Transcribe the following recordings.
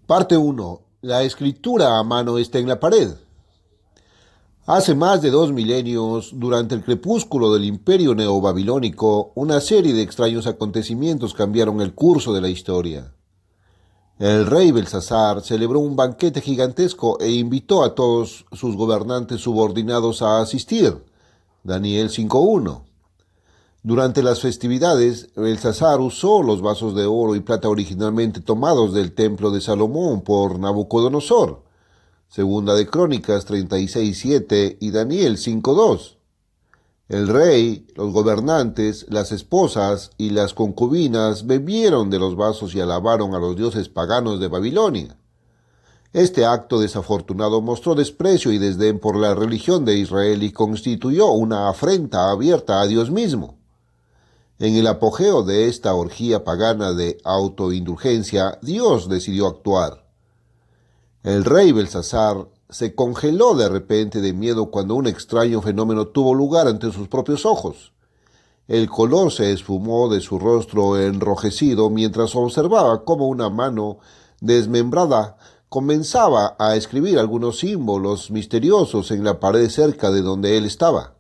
Parte uno. La escritura a mano está en la pared. Hace más de 2 milenios, durante el crepúsculo del imperio neobabilónico, una serie de extraños acontecimientos cambiaron el curso de la historia. El rey Belsasar celebró un banquete gigantesco e invitó a todos sus gobernantes subordinados a asistir. Daniel 5.1. Durante las festividades, Belsasar usó los vasos de oro y plata originalmente tomados del templo de Salomón por Nabucodonosor. Segunda de Crónicas 36.7 y Daniel 5.2. El rey, los gobernantes, las esposas y las concubinas bebieron de los vasos y alabaron a los dioses paganos de Babilonia. Este acto desafortunado mostró desprecio y desdén por la religión de Israel y constituyó una afrenta abierta a Dios mismo. En el apogeo de esta orgía pagana de autoindulgencia, Dios decidió actuar. El rey Belsasar se congeló de repente de miedo cuando un extraño fenómeno tuvo lugar ante sus propios ojos. El color se esfumó de su rostro enrojecido mientras observaba cómo una mano desmembrada comenzaba a escribir algunos símbolos misteriosos en la pared cerca de donde él estaba.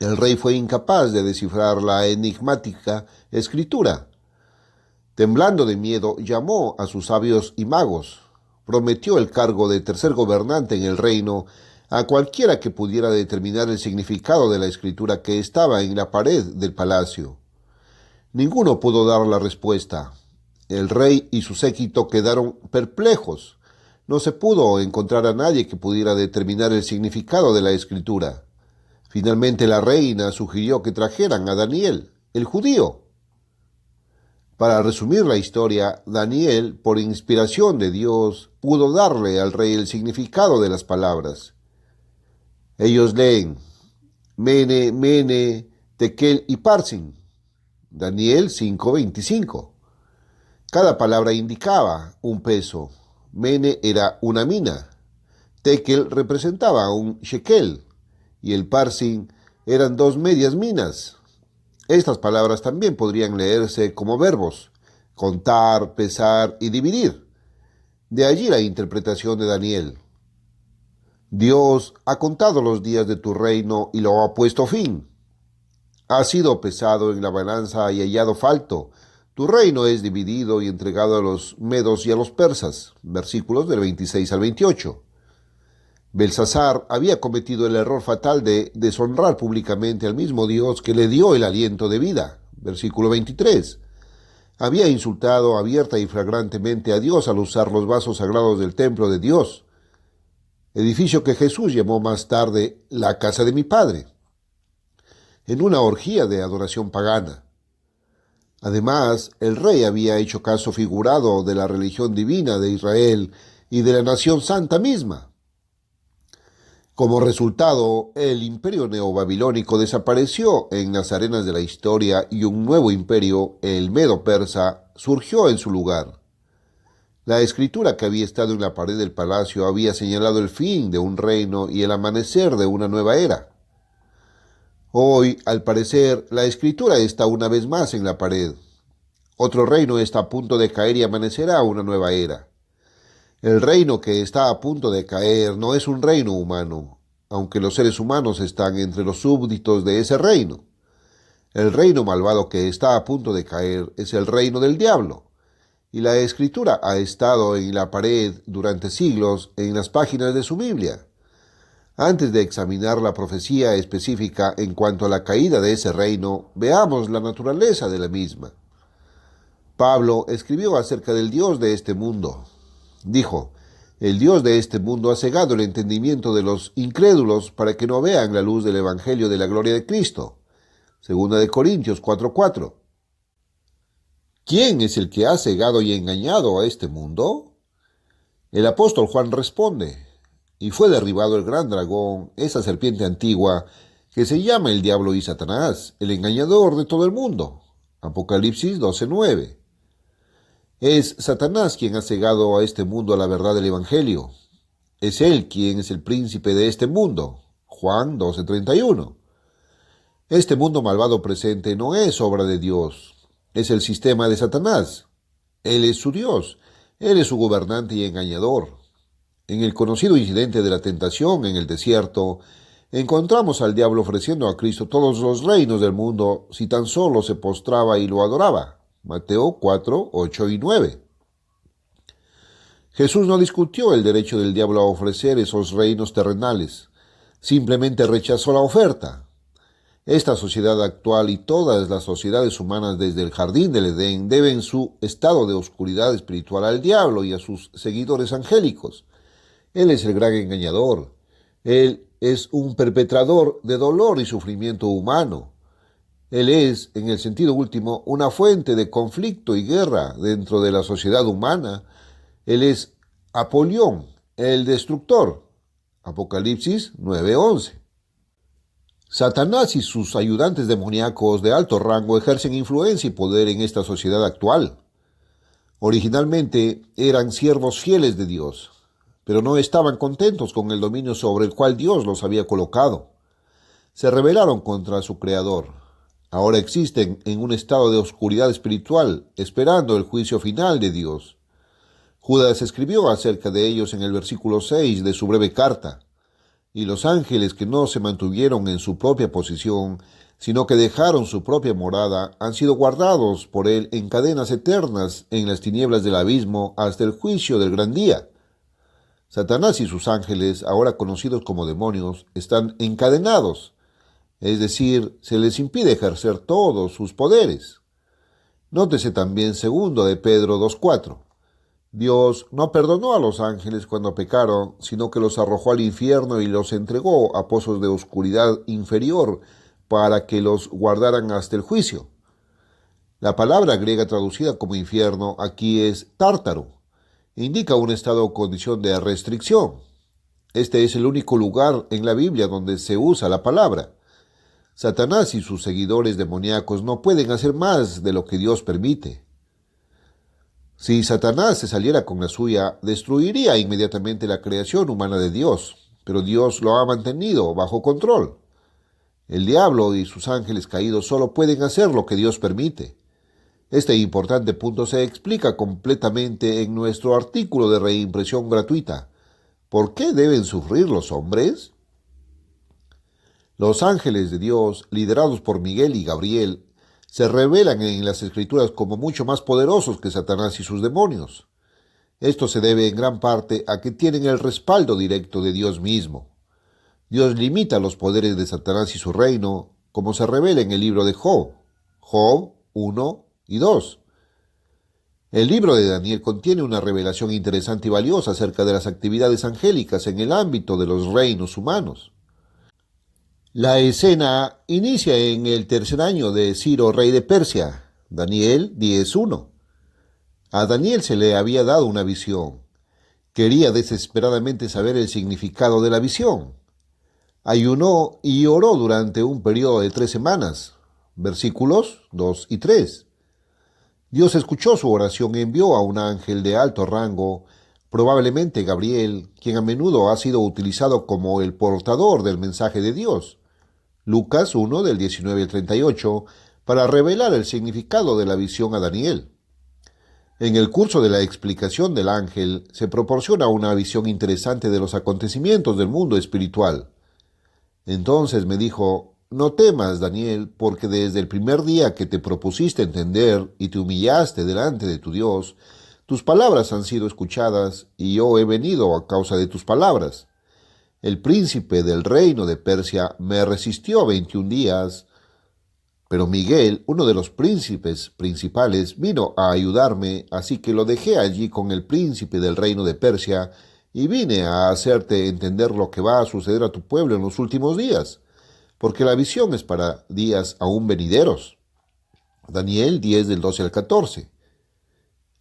El rey fue incapaz de descifrar la enigmática escritura. Temblando de miedo, llamó a sus sabios y magos. Prometió el cargo de tercer gobernante en el reino a cualquiera que pudiera determinar el significado de la escritura que estaba en la pared del palacio. Ninguno pudo dar la respuesta. El rey y su séquito quedaron perplejos. No se pudo encontrar a nadie que pudiera determinar el significado de la escritura. Finalmente la reina sugirió que trajeran a Daniel, el judío. Para resumir la historia, Daniel, por inspiración de Dios, pudo darle al rey el significado de las palabras. Ellos leen Mene, Mene, Tekel y Parsin. Daniel 5.25. Cada palabra indicaba un peso. Mene era una mina. Tekel representaba un shekel. Y el Parsin eran 2 medias minas. Estas palabras también podrían leerse como verbos: contar, pesar y dividir. De allí la interpretación de Daniel. Dios ha contado los días de tu reino y lo ha puesto fin. Ha sido pesado en la balanza y hallado falto. Tu reino es dividido y entregado a los medos y a los persas. Versículos del 26 al 28. Belsasar había cometido el error fatal de deshonrar públicamente al mismo Dios que le dio el aliento de vida. Versículo 23. Había insultado abierta y flagrantemente a Dios al usar los vasos sagrados del templo de Dios, edificio que Jesús llamó más tarde la casa de mi Padre, en una orgía de adoración pagana. Además, el rey había hecho caso figurado de la religión divina de Israel y de la nación santa misma. Como resultado, el imperio neobabilónico desapareció en las arenas de la historia y un nuevo imperio, el Medo-Persa, surgió en su lugar. La escritura que había estado en la pared del palacio había señalado el fin de un reino y el amanecer de una nueva era. Hoy, al parecer, la escritura está una vez más en la pared. Otro reino está a punto de caer y amanecerá una nueva era. El reino que está a punto de caer no es un reino humano, aunque los seres humanos están entre los súbditos de ese reino. El reino malvado que está a punto de caer es el reino del diablo, y la escritura ha estado en la pared durante siglos en las páginas de su Biblia. Antes de examinar la profecía específica en cuanto a la caída de ese reino, veamos la naturaleza de la misma. Pablo escribió acerca del Dios de este mundo. Dijo: el Dios de este mundo ha cegado el entendimiento de los incrédulos para que no vean la luz del Evangelio de la gloria de Cristo. Segunda de Corintios 4.4. ¿Quién es el que ha cegado y engañado a este mundo? El apóstol Juan responde: y fue derribado el gran dragón, esa serpiente antigua, que se llama el diablo y Satanás, el engañador de todo el mundo. Apocalipsis 12.9. Es Satanás quien ha cegado a este mundo a la verdad del Evangelio. Es él quien es el príncipe de este mundo. Juan 12:31. Este mundo malvado presente no es obra de Dios, es el sistema de Satanás. Él es su Dios, Él es su gobernante y engañador. En el conocido incidente de la tentación en el desierto, encontramos al diablo ofreciendo a Cristo todos los reinos del mundo si tan solo se postraba y lo adoraba. Mateo 4, 8 y 9. Jesús no discutió el derecho del diablo a ofrecer esos reinos terrenales, simplemente rechazó la oferta. Esta sociedad actual y todas las sociedades humanas desde el jardín del Edén deben su estado de oscuridad espiritual al diablo y a sus seguidores angélicos. Él es el gran engañador. Él es un perpetrador de dolor y sufrimiento humano. Él es, en el sentido último, una fuente de conflicto y guerra dentro de la sociedad humana. Él es Apolión, el destructor. Apocalipsis 9:11. Satanás y sus ayudantes demoníacos de alto rango ejercen influencia y poder en esta sociedad actual. Originalmente eran siervos fieles de Dios, pero no estaban contentos con el dominio sobre el cual Dios los había colocado. Se rebelaron contra su Creador. Ahora existen en un estado de oscuridad espiritual, esperando el juicio final de Dios. Judas escribió acerca de ellos en el versículo 6 de su breve carta. Y los ángeles que no se mantuvieron en su propia posición, sino que dejaron su propia morada, han sido guardados por él en cadenas eternas en las tinieblas del abismo hasta el juicio del gran día. Satanás y sus ángeles, ahora conocidos como demonios, están encadenados, es decir, se les impide ejercer todos sus poderes. Nótese también 2 de Pedro 2:4. Dios no perdonó a los ángeles cuando pecaron, sino que los arrojó al infierno y los entregó a pozos de oscuridad inferior para que los guardaran hasta el juicio. La palabra griega traducida como infierno aquí es tártaro. Indica un estado o condición de restricción. Este es el único lugar en la Biblia donde se usa la palabra. Satanás y sus seguidores demoníacos no pueden hacer más de lo que Dios permite. Si Satanás se saliera con la suya, destruiría inmediatamente la creación humana de Dios, pero Dios lo ha mantenido bajo control. El diablo y sus ángeles caídos solo pueden hacer lo que Dios permite. Este importante punto se explica completamente en nuestro artículo de reimpresión gratuita. ¿Por qué deben sufrir los hombres? Los ángeles de Dios, liderados por Miguel y Gabriel, se revelan en las Escrituras como mucho más poderosos que Satanás y sus demonios. Esto se debe en gran parte a que tienen el respaldo directo de Dios mismo. Dios limita los poderes de Satanás y su reino, como se revela en el libro de Job, Job 1 y 2. El libro de Daniel contiene una revelación interesante y valiosa acerca de las actividades angélicas en el ámbito de los reinos humanos. La escena inicia en el tercer año de Ciro, rey de Persia, Daniel 10:1. A Daniel se le había dado una visión. Quería desesperadamente saber el significado de la visión. Ayunó y oró durante un periodo de 3 semanas, versículos 2 y 3. Dios escuchó su oración y envió a un ángel de alto rango, probablemente Gabriel, quien a menudo ha sido utilizado como el portador del mensaje de Dios. Lucas 1 del 19 al 38, para revelar el significado de la visión a Daniel. En el curso de la explicación del ángel se proporciona una visión interesante de los acontecimientos del mundo espiritual. Entonces me dijo: no temas, Daniel, porque desde el primer día que te propusiste entender y te humillaste delante de tu Dios, tus palabras han sido escuchadas y yo he venido a causa de tus palabras. El príncipe del reino de Persia me resistió 21 días, pero Miguel, uno de los príncipes principales, vino a ayudarme, así que lo dejé allí con el príncipe del reino de Persia y vine a hacerte entender lo que va a suceder a tu pueblo en los últimos días, porque la visión es para días aún venideros. Daniel 10 del 12 al 14.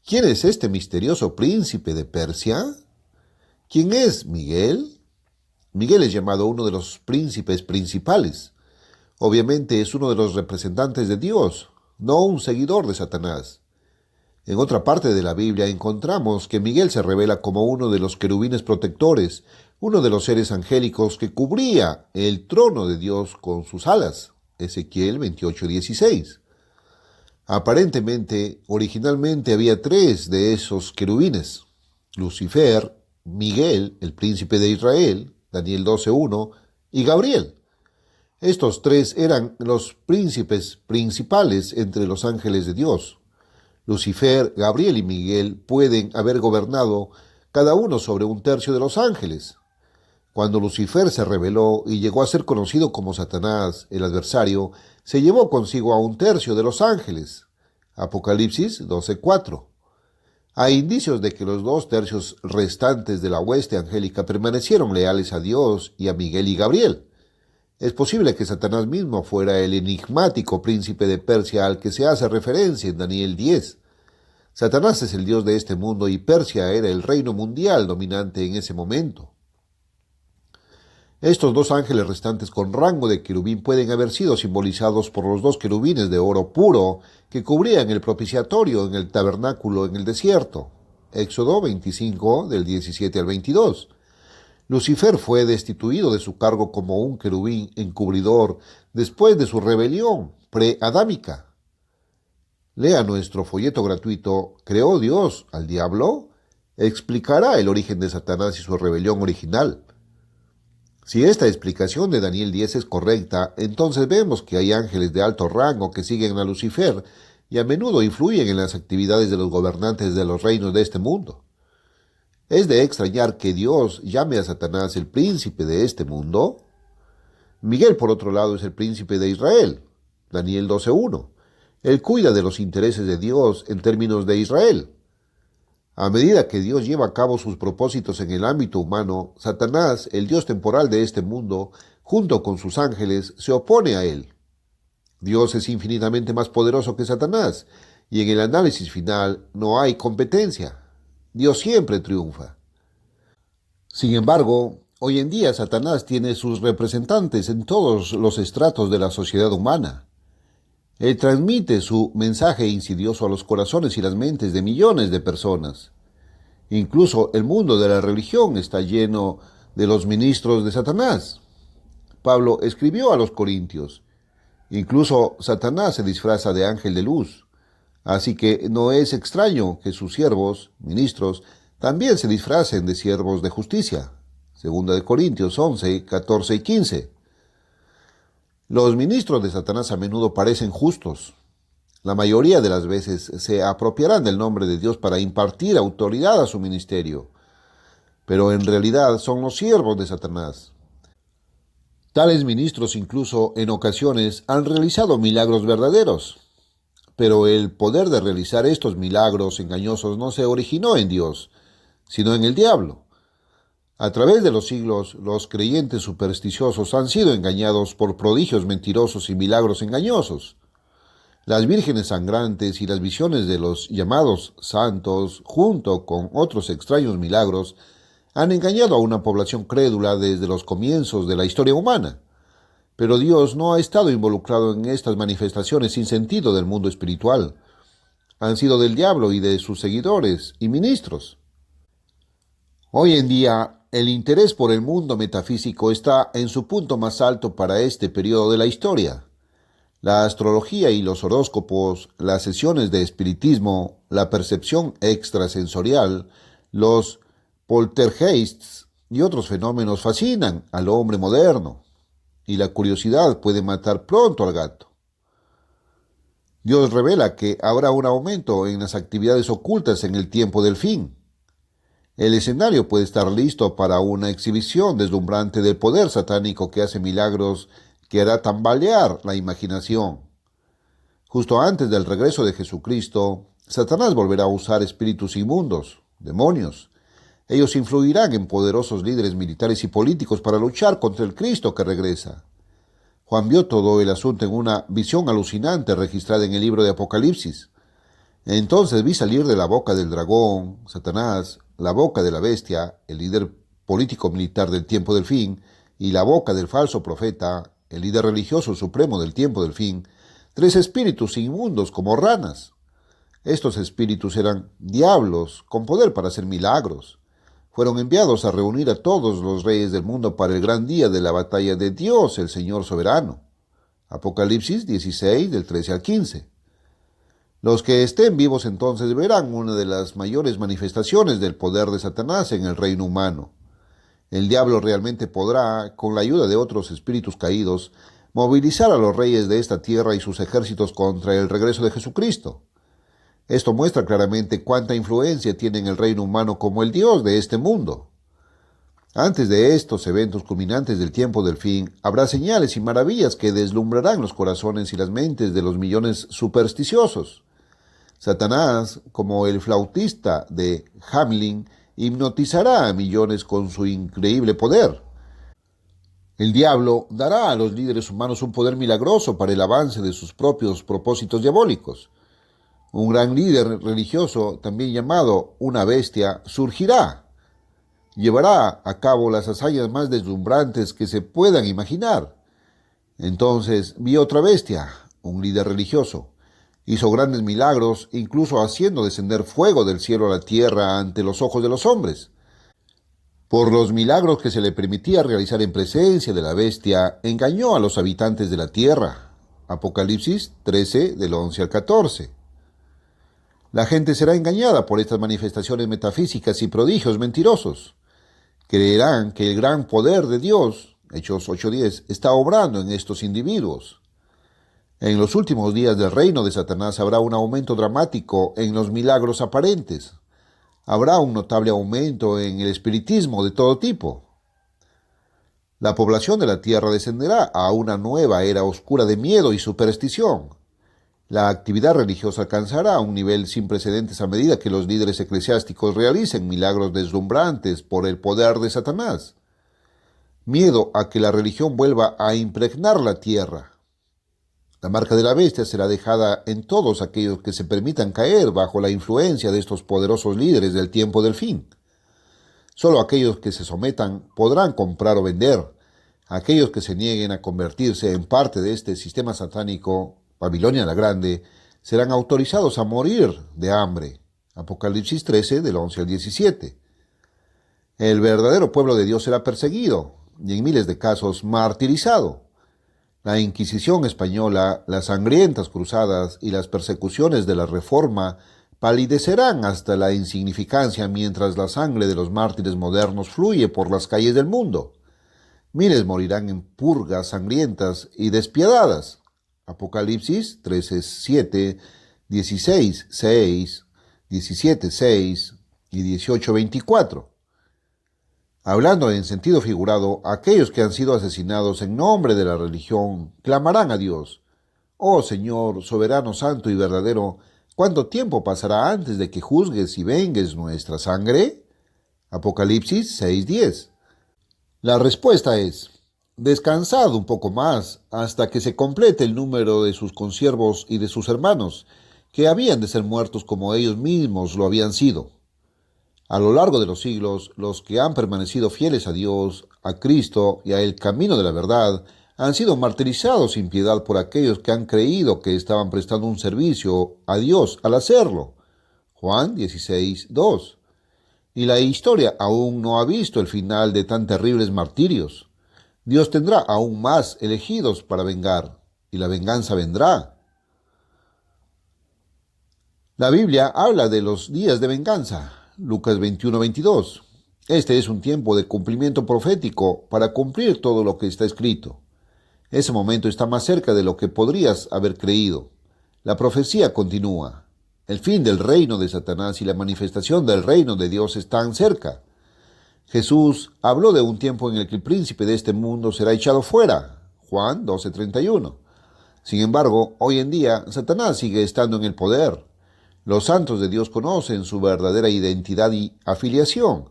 ¿Quién es este misterioso príncipe de Persia? ¿Quién es Miguel? Miguel es llamado uno de los príncipes principales. Obviamente es uno de los representantes de Dios, no un seguidor de Satanás. En otra parte de la Biblia encontramos que Miguel se revela como uno de los querubines protectores, uno de los seres angélicos que cubría el trono de Dios con sus alas. Ezequiel 28:16. Aparentemente, originalmente había tres de esos querubines: Lucifer, Miguel, el príncipe de Israel, Daniel 12:1, y Gabriel. Estos tres eran los príncipes principales entre los ángeles de Dios. Lucifer, Gabriel y Miguel pueden haber gobernado cada uno sobre un tercio de los ángeles. Cuando Lucifer se rebeló y llegó a ser conocido como Satanás, el adversario, se llevó consigo a un tercio de los ángeles. Apocalipsis 12:4. Hay indicios de que los dos tercios restantes de la hueste angélica permanecieron leales a Dios y a Miguel y Gabriel. Es posible que Satanás mismo fuera el enigmático príncipe de Persia al que se hace referencia en Daniel 10. Satanás es el dios de este mundo y Persia era el reino mundial dominante en ese momento. Estos dos ángeles restantes con rango de querubín pueden haber sido simbolizados por los dos querubines de oro puro que cubrían el propiciatorio en el tabernáculo en el desierto. Éxodo 25, del 17 al 22. Lucifer fue destituido de su cargo como un querubín encubridor después de su rebelión preadámica. Lea nuestro folleto gratuito ¿Creó Dios al diablo? Explicará el origen de Satanás y su rebelión original. Si esta explicación de Daniel 10 es correcta, entonces vemos que hay ángeles de alto rango que siguen a Lucifer y a menudo influyen en las actividades de los gobernantes de los reinos de este mundo. ¿Es de extrañar que Dios llame a Satanás el príncipe de este mundo? Miguel, por otro lado, es el príncipe de Israel, Daniel 12:1. Él cuida de los intereses de Dios en términos de Israel. A medida que Dios lleva a cabo sus propósitos en el ámbito humano, Satanás, el Dios temporal de este mundo, junto con sus ángeles, se opone a él. Dios es infinitamente más poderoso que Satanás, y en el análisis final no hay competencia. Dios siempre triunfa. Sin embargo, hoy en día Satanás tiene sus representantes en todos los estratos de la sociedad humana. Él transmite su mensaje insidioso a los corazones y las mentes de millones de personas. Incluso el mundo de la religión está lleno de los ministros de Satanás. Pablo escribió a los Corintios: incluso Satanás se disfraza de ángel de luz. Así que no es extraño que sus siervos, ministros, también se disfracen de siervos de justicia. Segunda de Corintios 11, 14 y 15. Los ministros de Satanás a menudo parecen justos. La mayoría de las veces se apropiarán del nombre de Dios para impartir autoridad a su ministerio, pero en realidad son los siervos de Satanás. Tales ministros incluso en ocasiones han realizado milagros verdaderos, pero el poder de realizar estos milagros engañosos no se originó en Dios, sino en el diablo. A través de los siglos, los creyentes supersticiosos han sido engañados por prodigios mentirosos y milagros engañosos. Las vírgenes sangrantes y las visiones de los llamados santos, junto con otros extraños milagros, han engañado a una población crédula desde los comienzos de la historia humana. Pero Dios no ha estado involucrado en estas manifestaciones sin sentido del mundo espiritual. Han sido del diablo y de sus seguidores y ministros. Hoy en día, el interés por el mundo metafísico está en su punto más alto para este periodo de la historia. La astrología y los horóscopos, las sesiones de espiritismo, la percepción extrasensorial, los poltergeists y otros fenómenos fascinan al hombre moderno, y la curiosidad puede matar pronto al gato. Dios revela que habrá un aumento en las actividades ocultas en el tiempo del fin. El escenario puede estar listo para una exhibición deslumbrante del poder satánico que hace milagros que hará tambalear la imaginación. Justo antes del regreso de Jesucristo, Satanás volverá a usar espíritus inmundos, demonios. Ellos influirán en poderosos líderes militares y políticos para luchar contra el Cristo que regresa. Juan vio todo el asunto en una visión alucinante registrada en el libro de Apocalipsis. Entonces vi salir de la boca del dragón, Satanás, la boca de la bestia, el líder político militar del tiempo del fin, y la boca del falso profeta, el líder religioso supremo del tiempo del fin, tres espíritus inmundos como ranas. Estos espíritus eran diablos con poder para hacer milagros. Fueron enviados a reunir a todos los reyes del mundo para el gran día de la batalla de Dios, el Señor soberano. Apocalipsis 16, del 13 al 15. Los que estén vivos entonces verán una de las mayores manifestaciones del poder de Satanás en el reino humano. El diablo realmente podrá, con la ayuda de otros espíritus caídos, movilizar a los reyes de esta tierra y sus ejércitos contra el regreso de Jesucristo. Esto muestra claramente cuánta influencia tiene en el reino humano como el Dios de este mundo. Antes de estos eventos culminantes del tiempo del fin, habrá señales y maravillas que deslumbrarán los corazones y las mentes de los millones supersticiosos. Satanás, como el flautista de Hamelin, hipnotizará a millones con su increíble poder. El diablo dará a los líderes humanos un poder milagroso para el avance de sus propios propósitos diabólicos. Un gran líder religioso, también llamado una bestia, surgirá. Llevará a cabo las hazañas más deslumbrantes que se puedan imaginar. Entonces vi otra bestia, un líder religioso. Hizo grandes milagros, incluso haciendo descender fuego del cielo a la tierra ante los ojos de los hombres. Por los milagros que se le permitía realizar en presencia de la bestia, engañó a los habitantes de la tierra. Apocalipsis 13, del 11 al 14. La gente será engañada por estas manifestaciones metafísicas y prodigios mentirosos. Creerán que el gran poder de Dios, Hechos 8:10, está obrando en estos individuos. En los últimos días del reino de Satanás habrá un aumento dramático en los milagros aparentes. Habrá un notable aumento en el espiritismo de todo tipo. La población de la tierra descenderá a una nueva era oscura de miedo y superstición. La actividad religiosa alcanzará un nivel sin precedentes a medida que los líderes eclesiásticos realicen milagros deslumbrantes por el poder de Satanás. Miedo a que la religión vuelva a impregnar la tierra. La marca de la bestia será dejada en todos aquellos que se permitan caer bajo la influencia de estos poderosos líderes del tiempo del fin. Solo aquellos que se sometan podrán comprar o vender. Aquellos que se nieguen a convertirse en parte de este sistema satánico, Babilonia la Grande, serán autorizados a morir de hambre. Apocalipsis 13, del 11 al 17. El verdadero pueblo de Dios será perseguido y en miles de casos martirizado. La Inquisición española, las sangrientas cruzadas y las persecuciones de la Reforma palidecerán hasta la insignificancia mientras la sangre de los mártires modernos fluye por las calles del mundo. Miles morirán en purgas sangrientas y despiadadas. Apocalipsis 13:7, 16:6, 17:6 y 18:24. Hablando en sentido figurado, aquellos que han sido asesinados en nombre de la religión clamarán a Dios: «Oh Señor, soberano, santo y verdadero, ¿cuánto tiempo pasará antes de que juzgues y vengues nuestra sangre?» Apocalipsis 6:10. La respuesta es: descansad un poco más hasta que se complete el número de sus consiervos y de sus hermanos, que habían de ser muertos como ellos mismos lo habían sido. A lo largo de los siglos, los que han permanecido fieles a Dios, a Cristo y a el camino de la verdad, han sido martirizados sin piedad por aquellos que han creído que estaban prestando un servicio a Dios al hacerlo. Juan 16:2. Y la historia aún no ha visto el final de tan terribles martirios. Dios tendrá aún más elegidos para vengar, y la venganza vendrá. La Biblia habla de los días de venganza. Lucas 21:22. Este es un tiempo de cumplimiento profético para cumplir todo lo que está escrito. Ese momento está más cerca de lo que podrías haber creído. La profecía continúa. El fin del reino de Satanás y la manifestación del reino de Dios están cerca. Jesús habló de un tiempo en el que el príncipe de este mundo será echado fuera. Juan 12:31. Sin embargo, hoy en día, Satanás sigue estando en el poder. Los santos de Dios conocen su verdadera identidad y afiliación,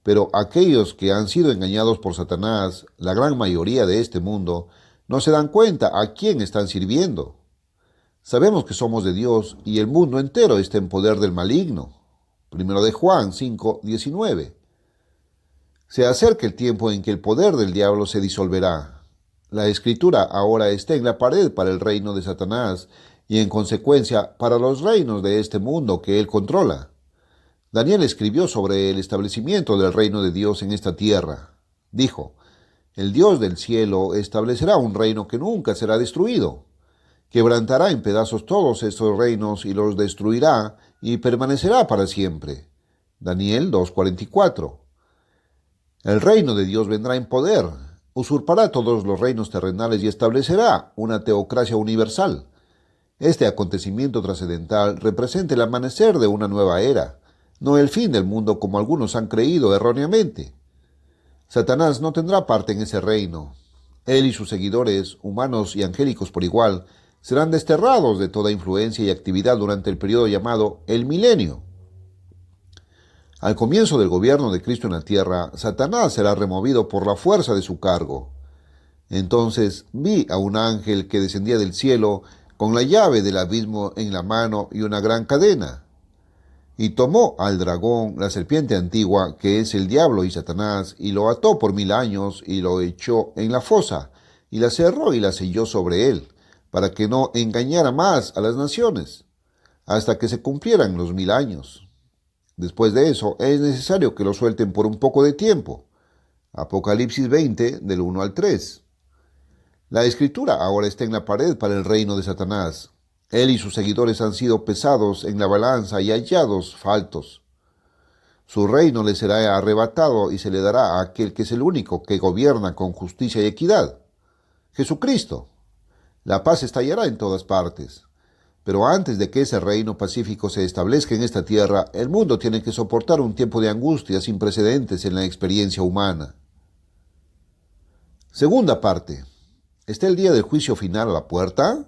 pero aquellos que han sido engañados por Satanás, la gran mayoría de este mundo, no se dan cuenta a quién están sirviendo. Sabemos que somos de Dios y el mundo entero está en poder del maligno. 1 de Juan 5:19. Se acerca el tiempo en que el poder del diablo se disolverá. La escritura ahora está en la pared para el reino de Satanás y en consecuencia para los reinos de este mundo que él controla. Daniel escribió sobre el establecimiento del reino de Dios en esta tierra. Dijo: «El Dios del cielo establecerá un reino que nunca será destruido. Quebrantará en pedazos todos estos reinos y los destruirá y permanecerá para siempre. Daniel 2:44. El reino de Dios vendrá en poder, usurpará todos los reinos terrenales y establecerá una teocracia universal. Este acontecimiento trascendental representa el amanecer de una nueva era, no el fin del mundo como algunos han creído erróneamente. Satanás no tendrá parte en ese reino. Él y sus seguidores, humanos y angélicos por igual, serán desterrados de toda influencia y actividad durante el periodo llamado el milenio. Al comienzo del gobierno de Cristo en la tierra, Satanás será removido por la fuerza de su cargo. Entonces vi a un ángel que descendía del cielo con la llave del abismo en la mano y una gran cadena. Y tomó al dragón, la serpiente antigua, que es el diablo y Satanás, y lo ató por 1000 años, y lo echó en la fosa, y la cerró y la selló sobre él, para que no engañara más a las naciones, hasta que se cumplieran los 1000 años. Después de eso, es necesario que lo suelten por un poco de tiempo. Apocalipsis 20, del 1 al 3. La escritura ahora está en la pared para el reino de Satanás. Él y sus seguidores han sido pesados en la balanza y hallados faltos. Su reino le será arrebatado y se le dará a aquel que es el único que gobierna con justicia y equidad, Jesucristo. La paz estallará en todas partes. Pero antes de que ese reino pacífico se establezca en esta tierra, el mundo tiene que soportar un tiempo de angustia sin precedentes en la experiencia humana. Segunda parte. ¿Está el día del juicio final a la puerta?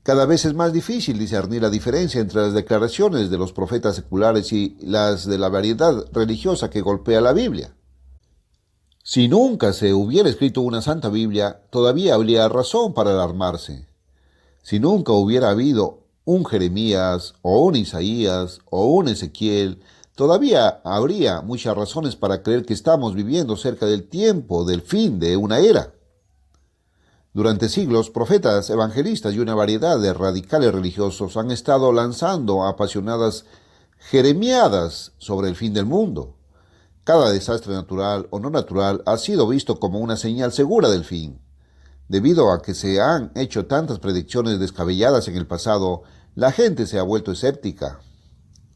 Cada vez es más difícil discernir la diferencia entre las declaraciones de los profetas seculares y las de la variedad religiosa que golpea la Biblia. Si nunca se hubiera escrito una Santa Biblia, todavía habría razón para alarmarse. Si nunca hubiera habido un Jeremías, o un Isaías, o un Ezequiel, todavía habría muchas razones para creer que estamos viviendo cerca del tiempo del fin de una era. Durante siglos, profetas, evangelistas y una variedad de radicales religiosos han estado lanzando apasionadas jeremiadas sobre el fin del mundo. Cada desastre natural o no natural ha sido visto como una señal segura del fin. Debido a que se han hecho tantas predicciones descabelladas en el pasado, la gente se ha vuelto escéptica.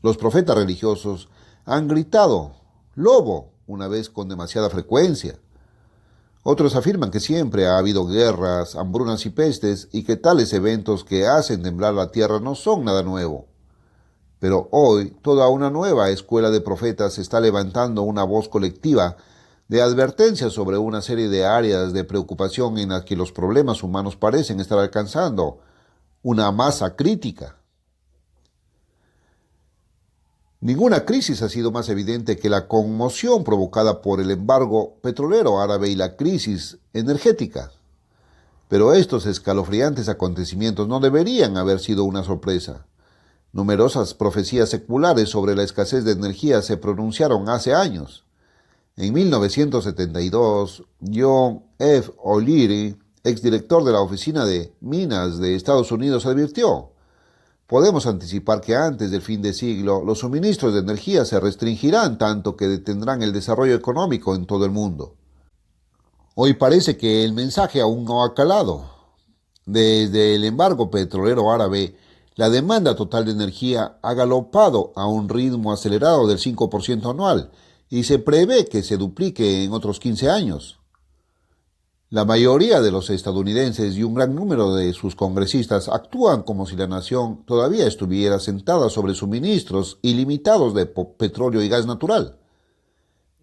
Los profetas religiosos han gritado «lobo» una vez con demasiada frecuencia. Otros afirman que siempre ha habido guerras, hambrunas y pestes y que tales eventos que hacen temblar la tierra no son nada nuevo. Pero hoy toda una nueva escuela de profetas está levantando una voz colectiva de advertencia sobre una serie de áreas de preocupación en las que los problemas humanos parecen estar alcanzando una masa crítica. Ninguna crisis ha sido más evidente que la conmoción provocada por el embargo petrolero árabe y la crisis energética. Pero estos escalofriantes acontecimientos no deberían haber sido una sorpresa. Numerosas profecías seculares sobre la escasez de energía se pronunciaron hace años. En 1972, John F. O'Leary, exdirector de la Oficina de Minas de Estados Unidos, advirtió: podemos anticipar que antes del fin de siglo los suministros de energía se restringirán tanto que detendrán el desarrollo económico en todo el mundo. Hoy parece que el mensaje aún no ha calado. Desde el embargo petrolero árabe, la demanda total de energía ha galopado a un ritmo acelerado del 5% anual y se prevé que se duplique en otros 15 años. La mayoría de los estadounidenses y un gran número de sus congresistas actúan como si la nación todavía estuviera sentada sobre suministros ilimitados de petróleo y gas natural.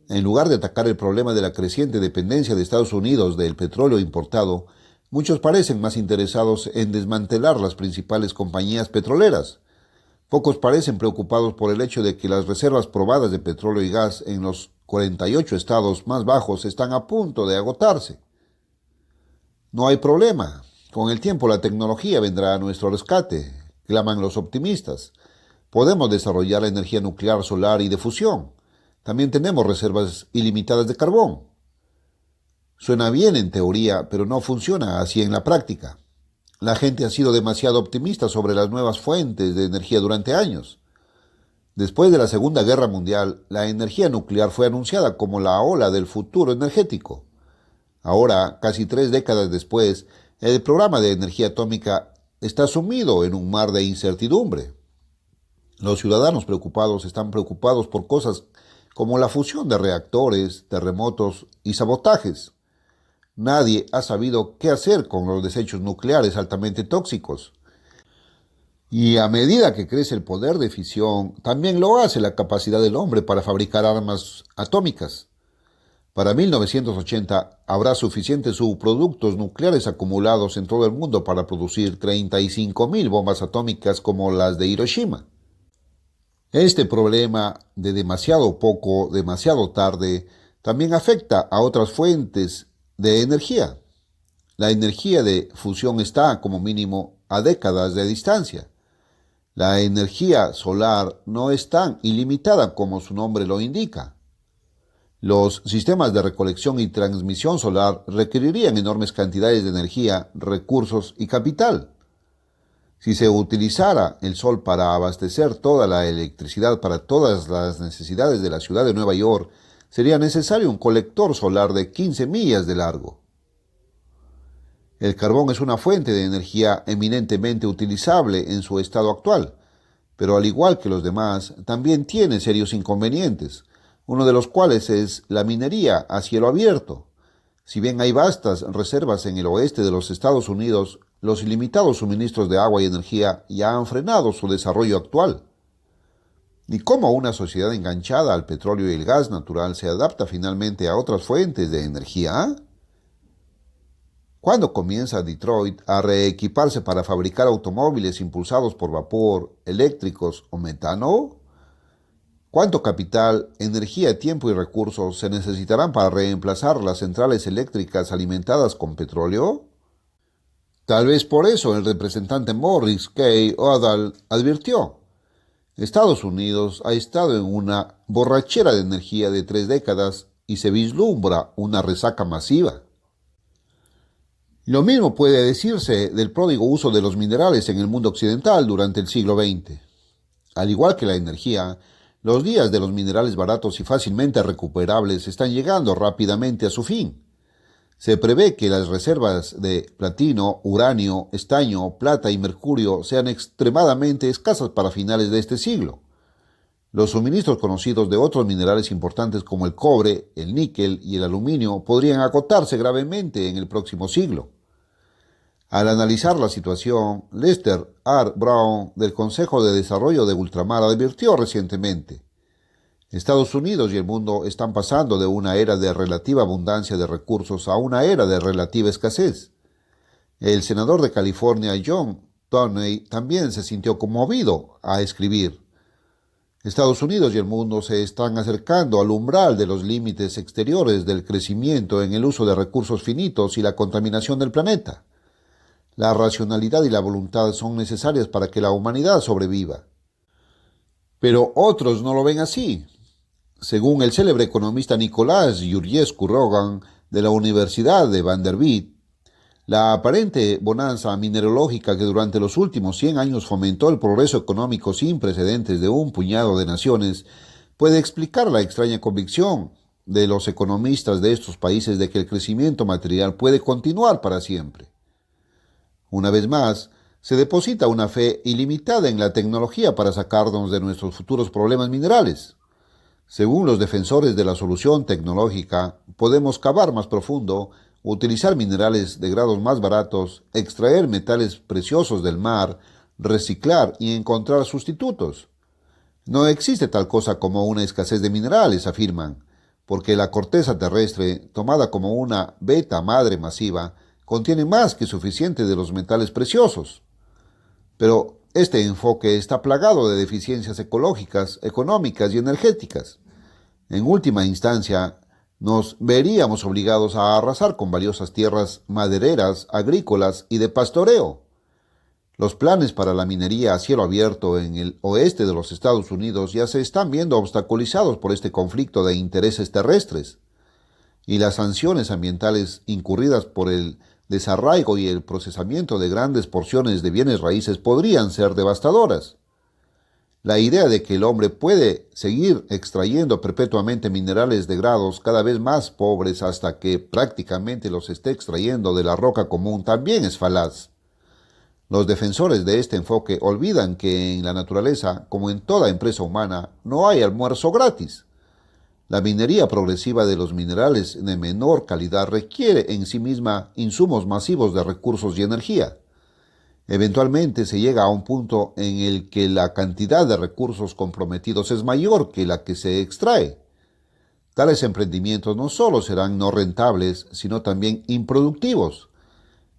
En lugar de atacar el problema de la creciente dependencia de Estados Unidos del petróleo importado, muchos parecen más interesados en desmantelar las principales compañías petroleras. Pocos parecen preocupados por el hecho de que las reservas probadas de petróleo y gas en los 48 estados más bajos están a punto de agotarse. No hay problema. Con el tiempo la tecnología vendrá a nuestro rescate, claman los optimistas. Podemos desarrollar la energía nuclear, solar y de fusión. También tenemos reservas ilimitadas de carbón. Suena bien en teoría, pero no funciona así en la práctica. La gente ha sido demasiado optimista sobre las nuevas fuentes de energía durante años. Después de la Segunda Guerra Mundial, la energía nuclear fue anunciada como la ola del futuro energético. Ahora, casi 3 décadas después, El programa de energía atómica está sumido en un mar de incertidumbre. Los ciudadanos preocupados están preocupados por cosas como la fusión de reactores, terremotos y sabotajes. Nadie ha sabido qué hacer con los desechos nucleares altamente tóxicos. Y a medida que crece el poder de fisión, también lo hace la capacidad del hombre para fabricar armas atómicas. Para 1980 habrá suficientes subproductos nucleares acumulados en todo el mundo para producir 35.000 bombas atómicas como las de Hiroshima. Este problema de demasiado poco, demasiado tarde, también afecta a otras fuentes de energía. La energía de fusión está, como mínimo, a décadas de distancia. La energía solar no es tan ilimitada como su nombre lo indica. Los sistemas de recolección y transmisión solar requerirían enormes cantidades de energía, recursos y capital. Si se utilizara el sol para abastecer toda la electricidad para todas las necesidades de la ciudad de Nueva York, sería necesario un colector solar de 15 millas de largo. El carbón es una fuente de energía eminentemente utilizable en su estado actual, pero al igual que los demás, también tiene serios inconvenientes, uno de los cuales es la minería a cielo abierto. Si bien hay vastas reservas en el oeste de los Estados Unidos, los ilimitados suministros de agua y energía ya han frenado su desarrollo actual. ¿Y cómo una sociedad enganchada al petróleo y el gas natural se adapta finalmente a otras fuentes de energía? ¿Cuándo comienza Detroit a reequiparse para fabricar automóviles impulsados por vapor, eléctricos o metano? ¿Cuánto capital, energía, tiempo y recursos se necesitarán para reemplazar las centrales eléctricas alimentadas con petróleo? Tal vez por eso el representante Morris K. Udall advirtió: Estados Unidos ha estado en una borrachera de energía de 3 décadas y se vislumbra una resaca masiva. Lo mismo puede decirse del pródigo uso de los minerales en el mundo occidental durante el siglo XX. Al igual que la energía, los días de los minerales baratos y fácilmente recuperables están llegando rápidamente a su fin. Se prevé que las reservas de platino, uranio, estaño, plata y mercurio sean extremadamente escasas para finales de este siglo. Los suministros conocidos de otros minerales importantes como el cobre, el níquel y el aluminio podrían agotarse gravemente en el próximo siglo. Al analizar la situación, Lester R. Brown del Consejo de Desarrollo de Ultramar advirtió recientemente: Estados Unidos y el mundo están pasando de una era de relativa abundancia de recursos a una era de relativa escasez. El senador de California, John Downey, también se sintió conmovido a escribir: Estados Unidos y el mundo se están acercando al umbral de los límites exteriores del crecimiento en el uso de recursos finitos y la contaminación del planeta. La racionalidad y la voluntad son necesarias para que la humanidad sobreviva. Pero otros no lo ven así. Según el célebre economista Nicolás Iuliescu-Rogan de la Universidad de Vanderbilt, la aparente bonanza mineralógica que durante los últimos 100 años fomentó el progreso económico sin precedentes de un puñado de naciones puede explicar la extraña convicción de los economistas de estos países de que el crecimiento material puede continuar para siempre. Una vez más, se deposita una fe ilimitada en la tecnología para sacarnos de nuestros futuros problemas minerales. Según los defensores de la solución tecnológica, podemos cavar más profundo, utilizar minerales de grados más baratos, extraer metales preciosos del mar, reciclar y encontrar sustitutos. No existe tal cosa como una escasez de minerales, afirman, porque la corteza terrestre, tomada como una beta madre masiva, contiene más que suficiente de los metales preciosos. Pero este enfoque está plagado de deficiencias ecológicas, económicas y energéticas. En última instancia, nos veríamos obligados a arrasar con valiosas tierras madereras, agrícolas y de pastoreo. Los planes para la minería a cielo abierto en el oeste de los Estados Unidos ya se están viendo obstaculizados por este conflicto de intereses terrestres, y las sanciones ambientales incurridas por el desarraigo y el procesamiento de grandes porciones de bienes raíces podrían ser devastadoras. La idea de que el hombre puede seguir extrayendo perpetuamente minerales de grados cada vez más pobres hasta que prácticamente los esté extrayendo de la roca común también es falaz. Los defensores de este enfoque olvidan que en la naturaleza, como en toda empresa humana, no hay almuerzo gratis. La minería progresiva de los minerales de menor calidad requiere en sí misma insumos masivos de recursos y energía. Eventualmente se llega a un punto en el que la cantidad de recursos comprometidos es mayor que la que se extrae. Tales emprendimientos no solo serán no rentables, sino también improductivos.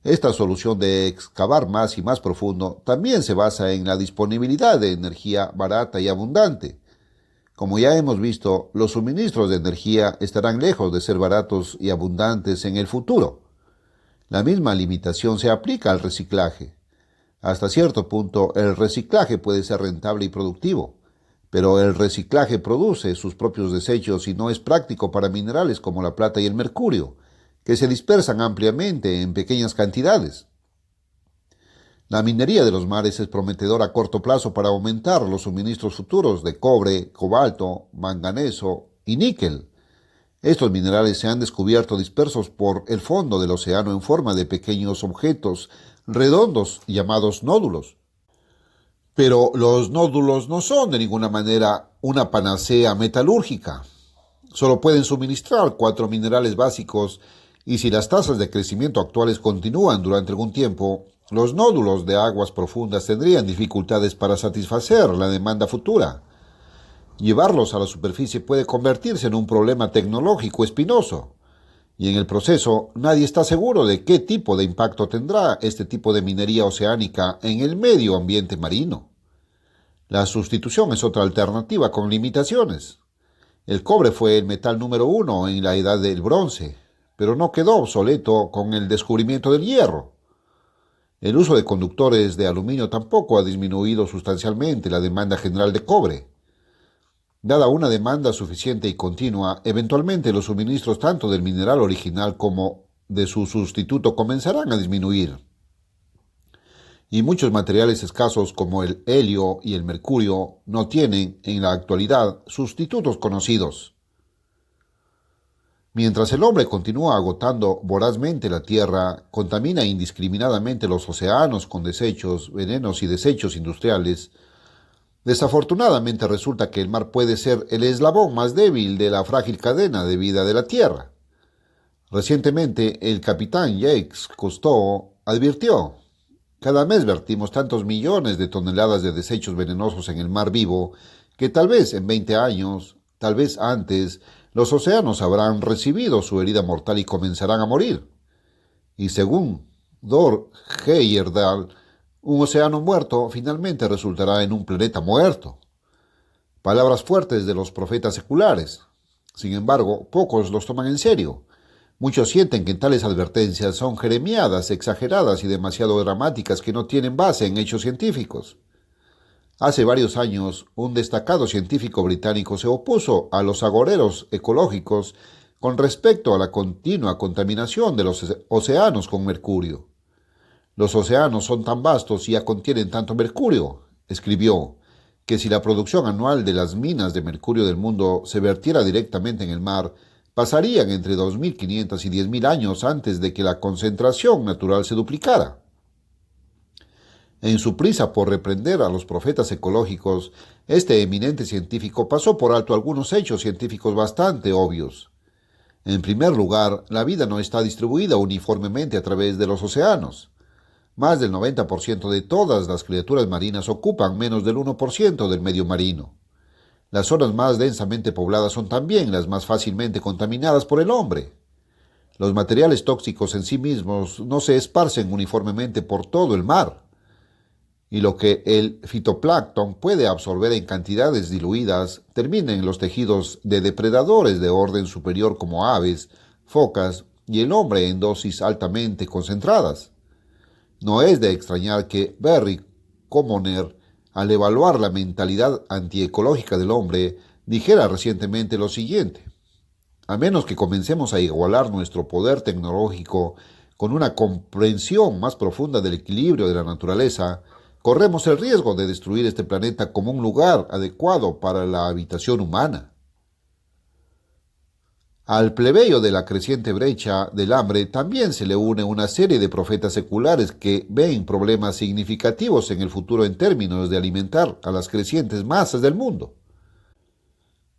Esta solución de excavar más y más profundo también se basa en la disponibilidad de energía barata y abundante. Como ya hemos visto, los suministros de energía estarán lejos de ser baratos y abundantes en el futuro. La misma limitación se aplica al reciclaje. Hasta cierto punto, el reciclaje puede ser rentable y productivo, pero el reciclaje produce sus propios desechos y no es práctico para minerales como la plata y el mercurio, que se dispersan ampliamente en pequeñas cantidades. La minería de los mares es prometedora a corto plazo para aumentar los suministros futuros de cobre, cobalto, manganeso y níquel. Estos minerales se han descubierto dispersos por el fondo del océano en forma de pequeños objetos redondos llamados nódulos. Pero los nódulos no son de ninguna manera una panacea metalúrgica. Solo pueden suministrar 4 minerales básicos y si las tasas de crecimiento actuales continúan durante algún tiempo, los nódulos de aguas profundas tendrían dificultades para satisfacer la demanda futura. Llevarlos a la superficie puede convertirse en un problema tecnológico espinoso, y en el proceso nadie está seguro de qué tipo de impacto tendrá este tipo de minería oceánica en el medio ambiente marino. La sustitución es otra alternativa con limitaciones. El cobre fue el metal número 1 en la edad del bronce, pero no quedó obsoleto con el descubrimiento del hierro. El uso de conductores de aluminio tampoco ha disminuido sustancialmente la demanda general de cobre. Dada una demanda suficiente y continua, eventualmente los suministros tanto del mineral original como de su sustituto comenzarán a disminuir. Y muchos materiales escasos como el helio y el mercurio no tienen, en la actualidad, sustitutos conocidos. Mientras el hombre continúa agotando vorazmente la tierra, contamina indiscriminadamente los océanos con desechos, venenos y desechos industriales, desafortunadamente resulta que el mar puede ser el eslabón más débil de la frágil cadena de vida de la Tierra. Recientemente, el capitán Jacques Cousteau advirtió: cada mes vertimos tantos millones de toneladas de desechos venenosos en el mar vivo que tal vez en 20 años, tal vez antes, los océanos habrán recibido su herida mortal y comenzarán a morir. Y según Thor Heyerdahl, un océano muerto finalmente resultará en un planeta muerto. Palabras fuertes de los profetas seculares. Sin embargo, pocos los toman en serio. Muchos sienten que tales advertencias son jeremiadas, exageradas y demasiado dramáticas que no tienen base en hechos científicos. Hace varios años, un destacado científico británico se opuso a los agoreros ecológicos con respecto a la continua contaminación de los océanos con mercurio. Los océanos son tan vastos y ya contienen tanto mercurio, escribió, que si la producción anual de las minas de mercurio del mundo se vertiera directamente en el mar, pasarían entre 2.500 y 10.000 años antes de que la concentración natural se duplicara. En su prisa por reprender a los profetas ecológicos, este eminente científico pasó por alto algunos hechos científicos bastante obvios. En primer lugar, la vida no está distribuida uniformemente a través de los océanos. Más del 90% de todas las criaturas marinas ocupan menos del 1% del medio marino. Las zonas más densamente pobladas son también las más fácilmente contaminadas por el hombre. Los materiales tóxicos en sí mismos no se esparcen uniformemente por todo el mar. Y lo que el fitoplancton puede absorber en cantidades diluidas termina en los tejidos de depredadores de orden superior como aves, focas y el hombre en dosis altamente concentradas. No es de extrañar que Barry Commoner, al evaluar la mentalidad antiecológica del hombre, dijera recientemente lo siguiente: a menos que comencemos a igualar nuestro poder tecnológico con una comprensión más profunda del equilibrio de la naturaleza, corremos el riesgo de destruir este planeta como un lugar adecuado para la habitación humana. Al plebeyo de la creciente brecha del hambre también se le une una serie de profetas seculares que ven problemas significativos en el futuro en términos de alimentar a las crecientes masas del mundo.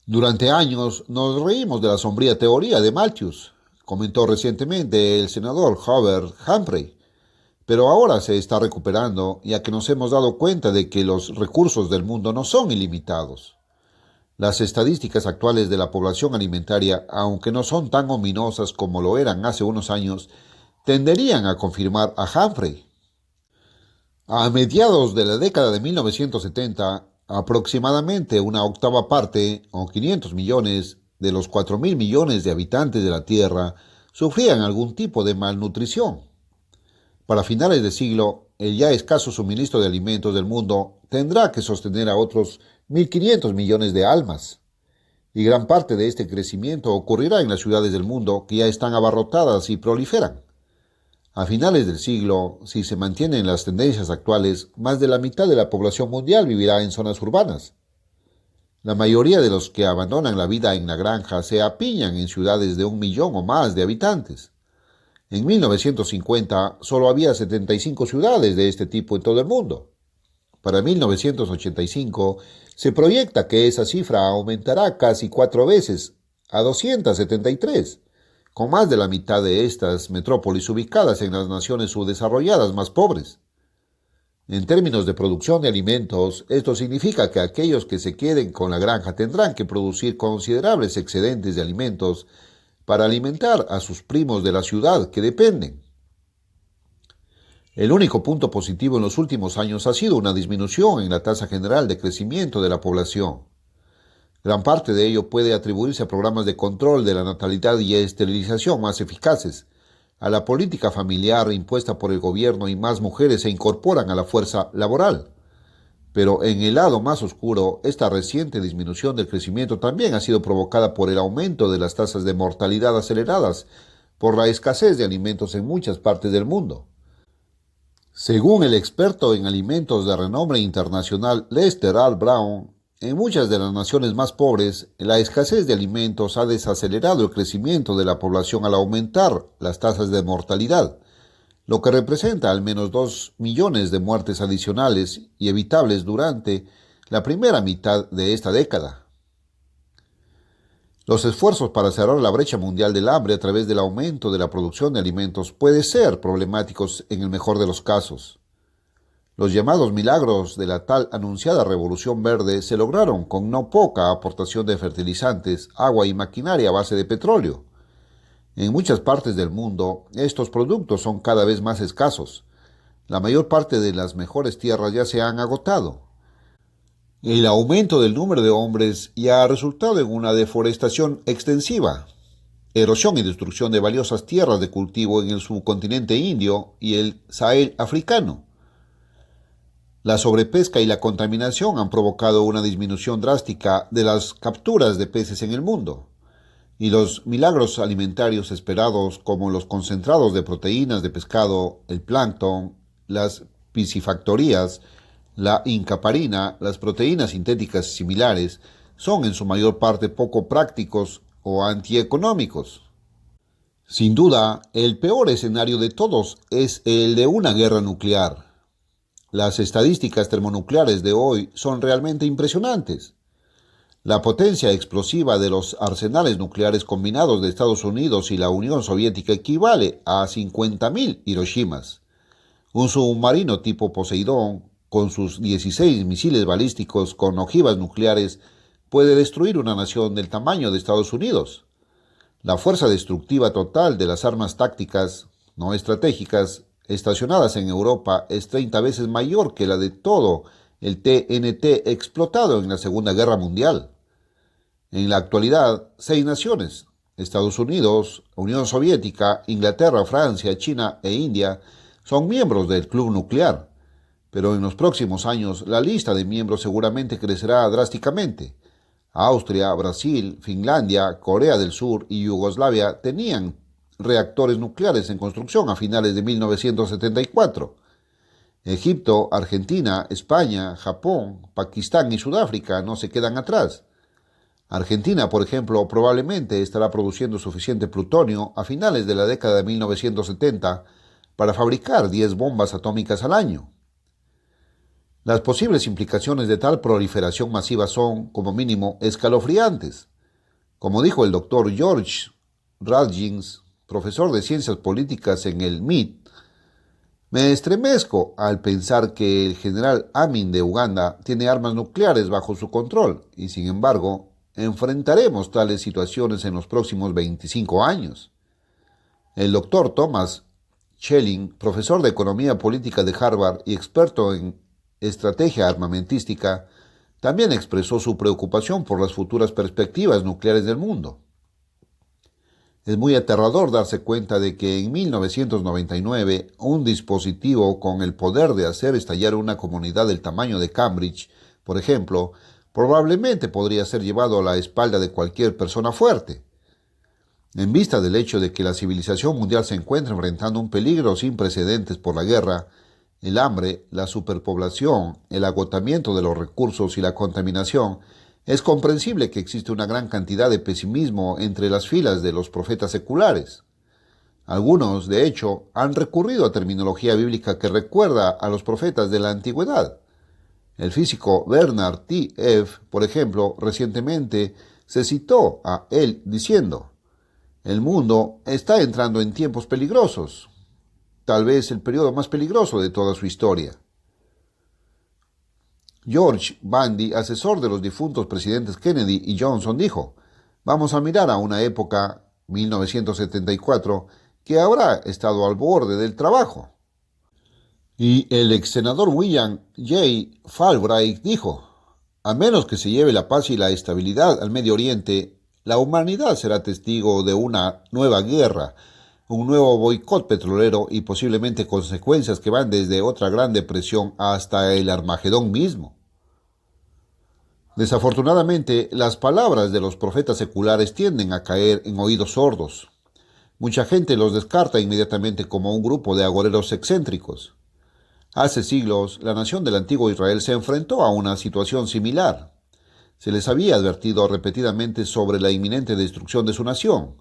Durante años nos reímos de la sombría teoría de Malthus, comentó recientemente el senador Hubert Humphrey, pero ahora se está recuperando ya que nos hemos dado cuenta de que los recursos del mundo no son ilimitados. Las estadísticas actuales de la población alimentaria, aunque no son tan ominosas como lo eran hace unos años, tenderían a confirmar a Humphrey. A mediados de la década de 1970, aproximadamente una octava parte, o 500 millones, de los 4.000 millones de habitantes de la Tierra sufrían algún tipo de malnutrición. Para finales de siglo, el ya escaso suministro de alimentos del mundo tendrá que sostener a otros 1.500 millones de almas. Y gran parte de este crecimiento ocurrirá en las ciudades del mundo que ya están abarrotadas y proliferan. A finales del siglo, si se mantienen las tendencias actuales, más de la mitad de la población mundial vivirá en zonas urbanas. La mayoría de los que abandonan la vida en la granja se apiñan en ciudades de 1 millón o más de habitantes. En 1950 solo había 75 ciudades de este tipo en todo el mundo. Para 1985 se proyecta que esa cifra aumentará casi 4 veces, a 273, con más de la mitad de estas metrópolis ubicadas en las naciones subdesarrolladas más pobres. En términos de producción de alimentos, esto significa que aquellos que se queden con la granja tendrán que producir considerables excedentes de alimentos para alimentar a sus primos de la ciudad que dependen. El único punto positivo en los últimos años ha sido una disminución en la tasa general de crecimiento de la población. Gran parte de ello puede atribuirse a programas de control de la natalidad y esterilización más eficaces, a la política familiar impuesta por el gobierno y más mujeres se incorporan a la fuerza laboral. Pero en el lado más oscuro, esta reciente disminución del crecimiento también ha sido provocada por el aumento de las tasas de mortalidad aceleradas por la escasez de alimentos en muchas partes del mundo. Según el experto en alimentos de renombre internacional Lester R. Brown, en muchas de las naciones más pobres, la escasez de alimentos ha desacelerado el crecimiento de la población al aumentar las tasas de mortalidad, lo que representa al menos 2 millones de muertes adicionales y evitables durante la primera mitad de esta década. Los esfuerzos para cerrar la brecha mundial del hambre a través del aumento de la producción de alimentos pueden ser problemáticos en el mejor de los casos. Los llamados milagros de la tal anunciada revolución verde se lograron con no poca aportación de fertilizantes, agua y maquinaria a base de petróleo. En muchas partes del mundo, estos productos son cada vez más escasos. La mayor parte de las mejores tierras ya se han agotado. El aumento del número de hombres ya ha resultado en una deforestación extensiva, erosión y destrucción de valiosas tierras de cultivo en el subcontinente indio y el Sahel africano. La sobrepesca y la contaminación han provocado una disminución drástica de las capturas de peces en el mundo, y los milagros alimentarios esperados como los concentrados de proteínas de pescado, el plancton, las piscifactorías, la incaparina, las proteínas sintéticas similares, son en su mayor parte poco prácticos o antieconómicos. Sin duda, el peor escenario de todos es el de una guerra nuclear. Las estadísticas termonucleares de hoy son realmente impresionantes. La potencia explosiva de los arsenales nucleares combinados de Estados Unidos y la Unión Soviética equivale a 50.000 Hiroshimas. Un submarino tipo Poseidón, con sus 16 misiles balísticos con ojivas nucleares, puede destruir una nación del tamaño de Estados Unidos. La fuerza destructiva total de las armas tácticas, no estratégicas, estacionadas en Europa es 30 veces mayor que la de todo el TNT explotado en la Segunda Guerra Mundial. En la actualidad, 6 naciones, Estados Unidos, Unión Soviética, Inglaterra, Francia, China e India, son miembros del club nuclear. Pero en los próximos años la lista de miembros seguramente crecerá drásticamente. Austria, Brasil, Finlandia, Corea del Sur y Yugoslavia tenían reactores nucleares en construcción a finales de 1974. Egipto, Argentina, España, Japón, Pakistán y Sudáfrica no se quedan atrás. Argentina, por ejemplo, probablemente estará produciendo suficiente plutonio a finales de la década de 1970 para fabricar 10 bombas atómicas al año. Las posibles implicaciones de tal proliferación masiva son, como mínimo, escalofriantes. Como dijo el doctor George Radjins, profesor de Ciencias Políticas en el MIT, me estremezco al pensar que el general Amin de Uganda tiene armas nucleares bajo su control y, sin embargo, enfrentaremos tales situaciones en los próximos 25 años. El doctor Thomas Schelling, profesor de Economía Política de Harvard y experto en estrategia armamentística, también expresó su preocupación por las futuras perspectivas nucleares del mundo. Es muy aterrador darse cuenta de que en 1999 un dispositivo con el poder de hacer estallar una comunidad del tamaño de Cambridge, por ejemplo, probablemente podría ser llevado a la espalda de cualquier persona fuerte. En vista del hecho de que la civilización mundial se encuentra enfrentando un peligro sin precedentes por la guerra, el hambre, la superpoblación, el agotamiento de los recursos y la contaminación, es comprensible que existe una gran cantidad de pesimismo entre las filas de los profetas seculares. Algunos, de hecho, han recurrido a terminología bíblica que recuerda a los profetas de la antigüedad. El físico Bernard T. F., por ejemplo, recientemente se citó a él diciendo: el mundo está entrando en tiempos peligrosos, tal vez el periodo más peligroso de toda su historia. George Bandy, asesor de los difuntos presidentes Kennedy y Johnson, dijo: vamos a mirar a una época, 1974, que habrá estado al borde del trabajo. Y el ex senador William J. Fulbright dijo: a menos que se lleve la paz y la estabilidad al Medio Oriente, la humanidad será testigo de una nueva guerra, un nuevo boicot petrolero y posiblemente consecuencias que van desde otra gran depresión hasta el Armagedón mismo. Desafortunadamente, las palabras de los profetas seculares tienden a caer en oídos sordos. Mucha gente los descarta inmediatamente como un grupo de agoreros excéntricos. Hace siglos, la nación del antiguo Israel se enfrentó a una situación similar. Se les había advertido repetidamente sobre la inminente destrucción de su nación.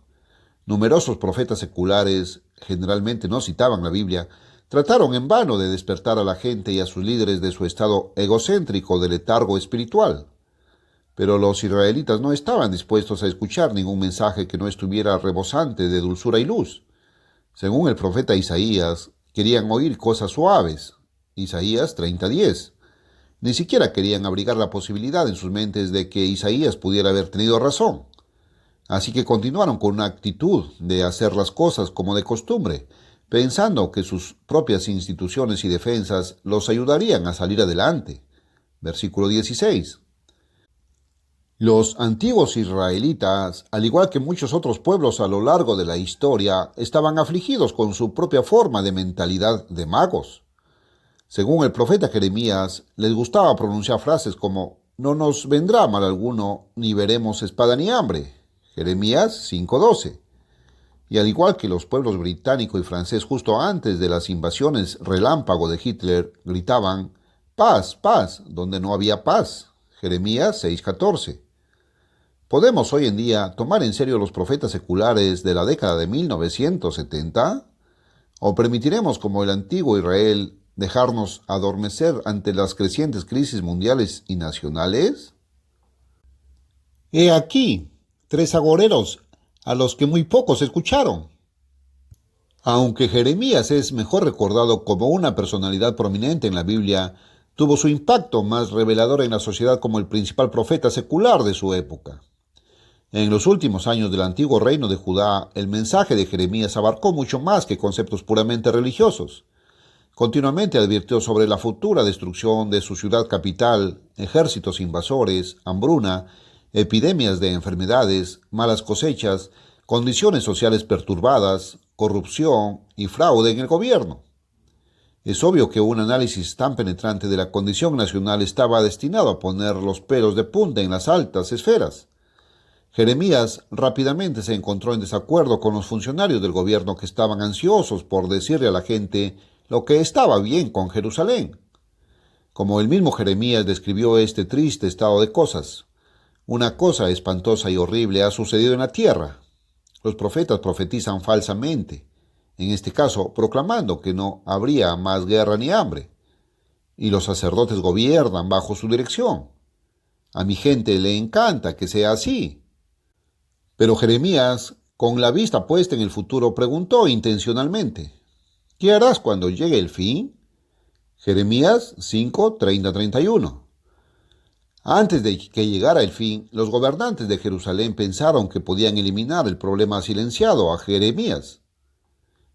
Numerosos profetas seculares, generalmente no citaban la Biblia, trataron en vano de despertar a la gente y a sus líderes de su estado egocéntrico de letargo espiritual. Pero los israelitas no estaban dispuestos a escuchar ningún mensaje que no estuviera rebosante de dulzura y luz. Según el profeta Isaías, querían oír cosas suaves. Isaías 30:10. Ni siquiera querían abrigar la posibilidad en sus mentes de que Isaías pudiera haber tenido razón. Así que continuaron con una actitud de hacer las cosas como de costumbre, pensando que sus propias instituciones y defensas los ayudarían a salir adelante. Versículo 16. Los antiguos israelitas, al igual que muchos otros pueblos a lo largo de la historia, estaban afligidos con su propia forma de mentalidad de magos. Según el profeta Jeremías, les gustaba pronunciar frases como: no nos vendrá mal alguno, ni veremos espada ni hambre. Jeremías 5:12. Y al igual que los pueblos británico y francés justo antes de las invasiones relámpago de Hitler, gritaban: paz, paz, donde no había paz. Jeremías 6:14. ¿Podemos hoy en día tomar en serio los profetas seculares de la década de 1970? ¿O permitiremos, como el antiguo Israel, dejarnos adormecer ante las crecientes crisis mundiales y nacionales? He aquí 3 agoreros a los que muy pocos escucharon. Aunque Jeremías es mejor recordado como una personalidad prominente en la Biblia, tuvo su impacto más revelador en la sociedad como el principal profeta secular de su época. En los últimos años del antiguo reino de Judá, el mensaje de Jeremías abarcó mucho más que conceptos puramente religiosos. Continuamente advirtió sobre la futura destrucción de su ciudad capital, ejércitos invasores, hambruna, epidemias de enfermedades, malas cosechas, condiciones sociales perturbadas, corrupción y fraude en el gobierno. Es obvio que un análisis tan penetrante de la condición nacional estaba destinado a poner los pelos de punta en las altas esferas. Jeremías rápidamente se encontró en desacuerdo con los funcionarios del gobierno que estaban ansiosos por decirle a la gente lo que estaba bien con Jerusalén. Como el mismo Jeremías describió este triste estado de cosas, una cosa espantosa y horrible ha sucedido en la tierra. Los profetas profetizan falsamente, en este caso proclamando que no habría más guerra ni hambre, y los sacerdotes gobiernan bajo su dirección. A mi gente le encanta que sea así. Pero Jeremías, con la vista puesta en el futuro, preguntó intencionalmente: ¿qué harás cuando llegue el fin? Jeremías 5, 30-31. Antes de que llegara el fin, los gobernantes de Jerusalén pensaron que podían eliminar el problema silenciado a Jeremías.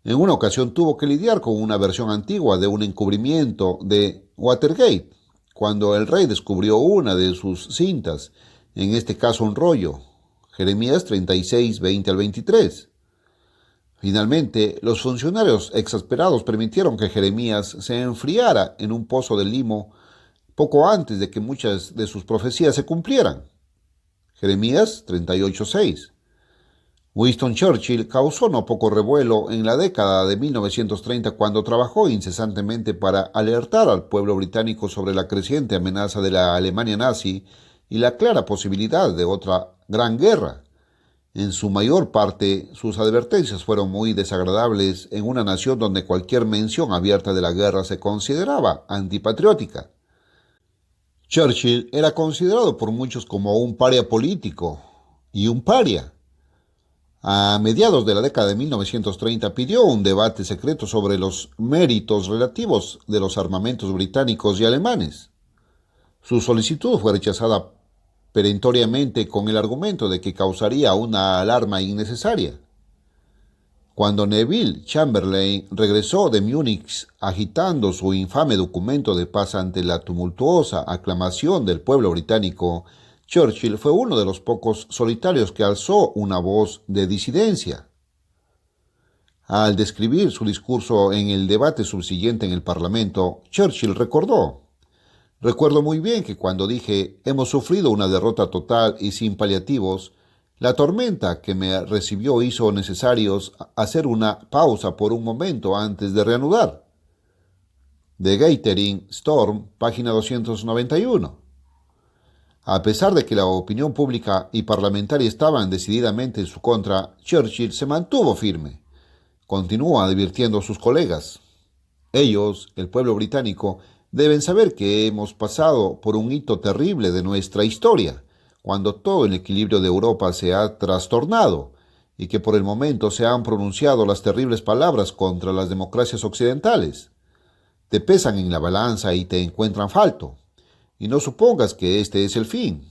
En una ocasión tuvo que lidiar con una versión antigua de un encubrimiento de Watergate, cuando el rey descubrió una de sus cintas, en este caso un rollo, Jeremías 36, 20-23. Finalmente, los funcionarios exasperados permitieron que Jeremías se enfriara en un pozo de limo poco antes de que muchas de sus profecías se cumplieran. Jeremías 38:6. Winston Churchill causó no poco revuelo en la década de 1930 cuando trabajó incesantemente para alertar al pueblo británico sobre la creciente amenaza de la Alemania nazi y la clara posibilidad de otra gran guerra. En su mayor parte, sus advertencias fueron muy desagradables en una nación donde cualquier mención abierta de la guerra se consideraba antipatriótica. Churchill era considerado por muchos como un paria político y un paria. A mediados de la década de 1930 pidió un debate secreto sobre los méritos relativos de los armamentos británicos y alemanes. Su solicitud fue rechazada perentoriamente con el argumento de que causaría una alarma innecesaria. Cuando Neville Chamberlain regresó de Múnich agitando su infame documento de paz ante la tumultuosa aclamación del pueblo británico, Churchill fue uno de los pocos solitarios que alzó una voz de disidencia. Al describir su discurso en el debate subsiguiente en el Parlamento, Churchill recordó: recuerdo muy bien que cuando dije hemos sufrido una derrota total y sin paliativos, la tormenta que me recibió hizo necesarios hacer una pausa por un momento antes de reanudar. The Gathering Storm, página 291. A pesar de que la opinión pública y parlamentaria estaban decididamente en su contra, Churchill se mantuvo firme. Continuó advirtiendo a sus colegas: ellos, el pueblo británico, deben saber que hemos pasado por un hito terrible de nuestra historia, cuando todo el equilibrio de Europa se ha trastornado y que por el momento se han pronunciado las terribles palabras contra las democracias occidentales. Te pesan en la balanza y te encuentran falto. Y no supongas que este es el fin.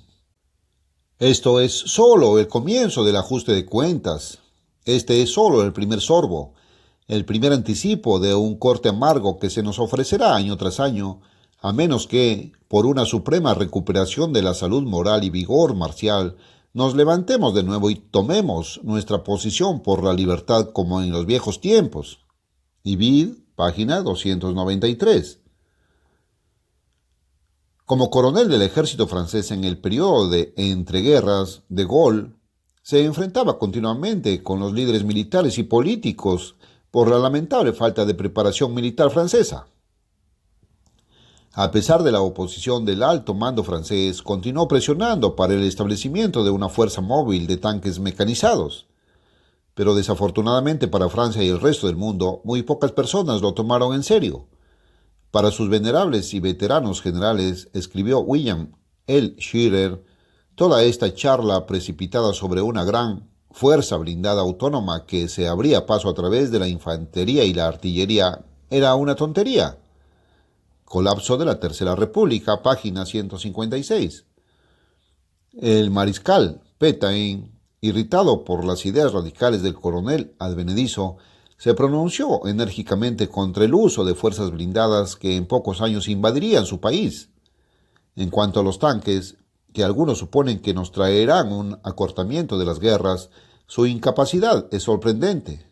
Esto es solo el comienzo del ajuste de cuentas. Este es solo el primer sorbo, el primer anticipo de un corte amargo que se nos ofrecerá año tras año, a menos que, por una suprema recuperación de la salud moral y vigor marcial, nos levantemos de nuevo y tomemos nuestra posición por la libertad como en los viejos tiempos. Ibid, página 293. Como coronel del ejército francés en el periodo de entreguerras, de Gaulle se enfrentaba continuamente con los líderes militares y políticos por la lamentable falta de preparación militar francesa. A pesar de la oposición del alto mando francés, continuó presionando para el establecimiento de una fuerza móvil de tanques mecanizados. Pero desafortunadamente para Francia y el resto del mundo, muy pocas personas lo tomaron en serio. Para sus venerables y veteranos generales, escribió William L. Scherer, toda esta charla precipitada sobre una gran fuerza blindada autónoma que se abría paso a través de la infantería y la artillería era una tontería. Colapso de la Tercera República, página 156. El mariscal Pétain, irritado por las ideas radicales del coronel advenedizo, se pronunció enérgicamente contra el uso de fuerzas blindadas que en pocos años invadirían su país. En cuanto a los tanques, que algunos suponen que nos traerán un acortamiento de las guerras, su incapacidad es sorprendente.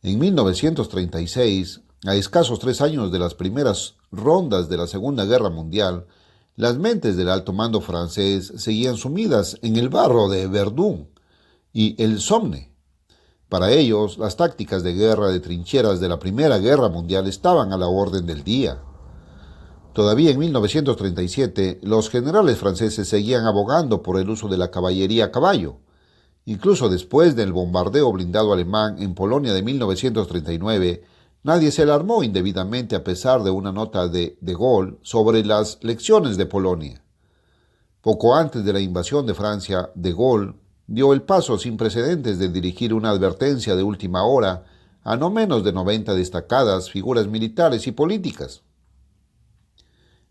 En 1936, a escasos 3 años de las primeras rondas de la Segunda Guerra Mundial, las mentes del alto mando francés seguían sumidas en el barro de Verdun y el Somme. Para ellos, las tácticas de guerra de trincheras de la Primera Guerra Mundial estaban a la orden del día. Todavía en 1937, los generales franceses seguían abogando por el uso de la caballería a caballo. Incluso después del bombardeo blindado alemán en Polonia de 1939, nadie se alarmó indebidamente a pesar de una nota de Gaulle sobre las lecciones de Polonia. Poco antes de la invasión de Francia, de Gaulle dio el paso sin precedentes de dirigir una advertencia de última hora a no menos de 90 destacadas figuras militares y políticas.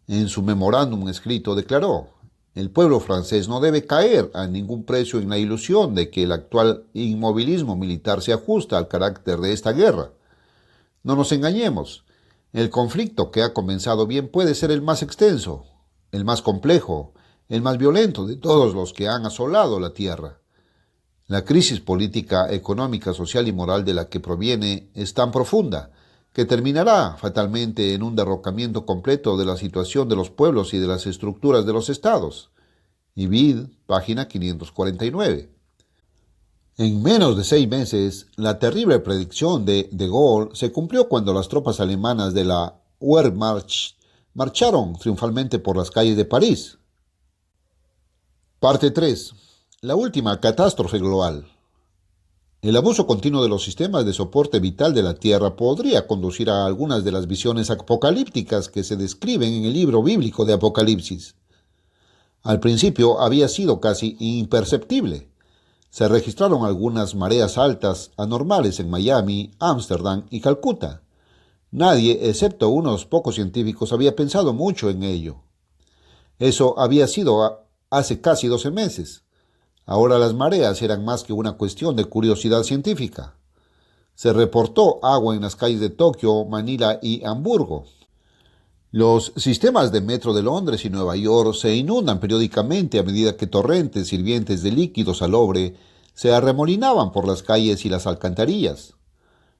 En su memorándum escrito declaró: el pueblo francés no debe caer a ningún precio en la ilusión de que el actual inmovilismo militar se ajusta al carácter de esta guerra. No nos engañemos, el conflicto que ha comenzado bien puede ser el más extenso, el más complejo, el más violento de todos los que han asolado la tierra. La crisis política, económica, social y moral de la que proviene es tan profunda que terminará fatalmente en un derrocamiento completo de la situación de los pueblos y de las estructuras de los estados. Ibid, página 549. En menos de 6 meses, la terrible predicción de Gaulle se cumplió cuando las tropas alemanas de la Wehrmacht marcharon triunfalmente por las calles de París. Parte 3. La última catástrofe global. El abuso continuo de los sistemas de soporte vital de la Tierra podría conducir a algunas de las visiones apocalípticas que se describen en el libro bíblico de Apocalipsis. Al principio había sido casi imperceptible. Se registraron algunas mareas altas anormales en Miami, Ámsterdam y Calcuta. Nadie, excepto unos pocos científicos, había pensado mucho en ello. Eso había sido hace casi 12 meses. Ahora las mareas eran más que una cuestión de curiosidad científica. Se reportó agua en las calles de Tokio, Manila y Hamburgo. Los sistemas de metro de Londres y Nueva York se inundan periódicamente a medida que torrentes sirvientes de líquido salobre se arremolinaban por las calles y las alcantarillas.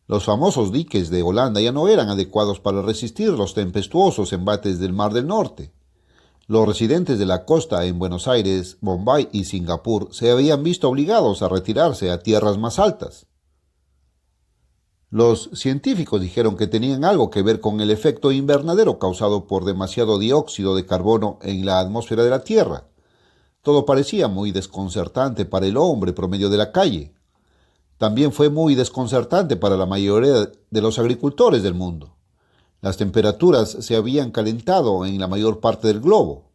Los famosos diques de Holanda ya no eran adecuados para resistir los tempestuosos embates del Mar del Norte. Los residentes de la costa en Buenos Aires, Bombay y Singapur se habían visto obligados a retirarse a tierras más altas. Los científicos dijeron que tenían algo que ver con el efecto invernadero causado por demasiado dióxido de carbono en la atmósfera de la Tierra. Todo parecía muy desconcertante para el hombre promedio de la calle. También fue muy desconcertante para la mayoría de los agricultores del mundo. Las temperaturas se habían calentado en la mayor parte del globo.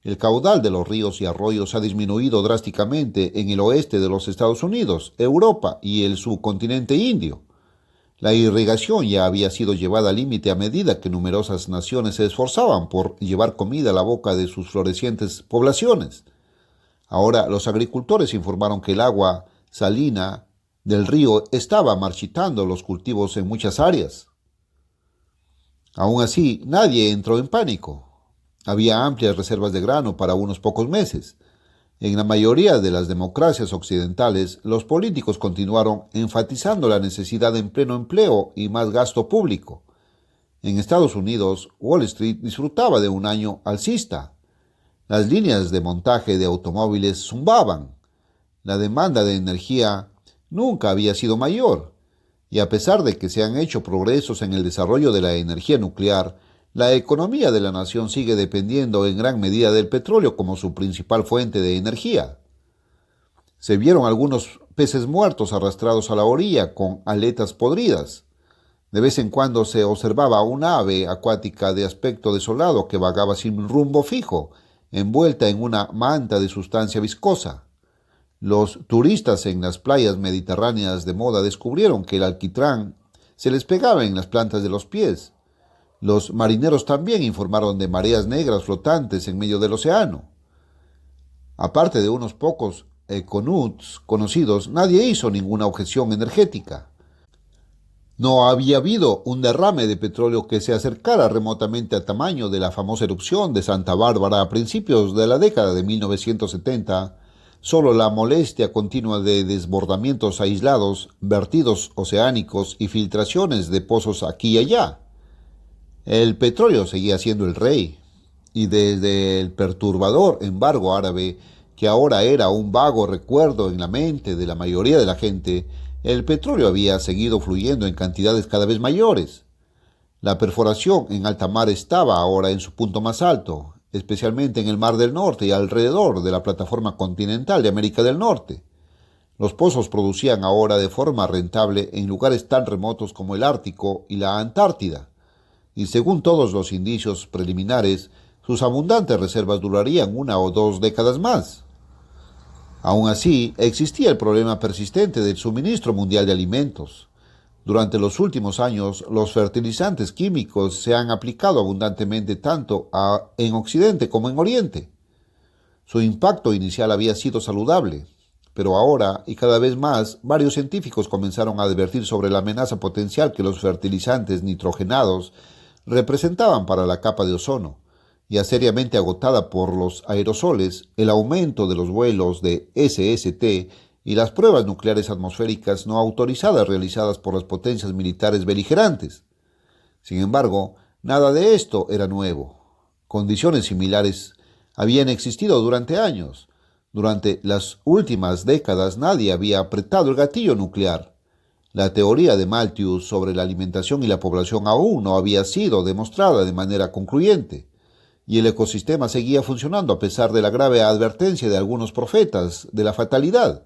El caudal de los ríos y arroyos ha disminuido drásticamente en el oeste de los Estados Unidos, Europa y el subcontinente indio. La irrigación ya había sido llevada al límite a medida que numerosas naciones se esforzaban por llevar comida a la boca de sus florecientes poblaciones. Ahora los agricultores informaron que el agua salina del río estaba marchitando los cultivos en muchas áreas. Aún así, nadie entró en pánico. Había amplias reservas de grano para unos pocos meses. En la mayoría de las democracias occidentales, los políticos continuaron enfatizando la necesidad de pleno empleo y más gasto público. En Estados Unidos, Wall Street disfrutaba de un año alcista. Las líneas de montaje de automóviles zumbaban. La demanda de energía nunca había sido mayor. Y a pesar de que se han hecho progresos en el desarrollo de la energía nuclear, la economía de la nación sigue dependiendo en gran medida del petróleo como su principal fuente de energía. Se vieron algunos peces muertos arrastrados a la orilla con aletas podridas. De vez en cuando se observaba un ave acuática de aspecto desolado que vagaba sin rumbo fijo, envuelta en una manta de sustancia viscosa. Los turistas en las playas mediterráneas de moda descubrieron que el alquitrán se les pegaba en las plantas de los pies. Los marineros también informaron de mareas negras flotantes en medio del océano. Aparte de unos pocos conuts conocidos, nadie hizo ninguna objeción energética. No había habido un derrame de petróleo que se acercara remotamente al tamaño de la famosa erupción de Santa Bárbara a principios de la década de 1970. Solo la molestia continua de desbordamientos aislados, vertidos oceánicos y filtraciones de pozos aquí y allá. El petróleo seguía siendo el rey, y desde el perturbador embargo árabe, que ahora era un vago recuerdo en la mente de la mayoría de la gente, el petróleo había seguido fluyendo en cantidades cada vez mayores. La perforación en alta mar estaba ahora en su punto más alto, especialmente en el Mar del Norte y alrededor de la plataforma continental de América del Norte. Los pozos producían ahora de forma rentable en lugares tan remotos como el Ártico y la Antártida, y según todos los indicios preliminares, sus abundantes reservas durarían 1 o 2 décadas más. Aún así, existía el problema persistente del suministro mundial de alimentos. Durante los últimos años, los fertilizantes químicos se han aplicado abundantemente tanto en Occidente como en Oriente. Su impacto inicial había sido saludable, pero ahora, y cada vez más, varios científicos comenzaron a advertir sobre la amenaza potencial que los fertilizantes nitrogenados representaban para la capa de ozono, ya seriamente agotada por los aerosoles, el aumento de los vuelos de SST y las pruebas nucleares atmosféricas no autorizadas realizadas por las potencias militares beligerantes. Sin embargo, nada de esto era nuevo. Condiciones similares habían existido durante años. Durante las últimas décadas nadie había apretado el gatillo nuclear. La teoría de Malthus sobre la alimentación y la población aún no había sido demostrada de manera concluyente, y el ecosistema seguía funcionando a pesar de la grave advertencia de algunos profetas de la fatalidad.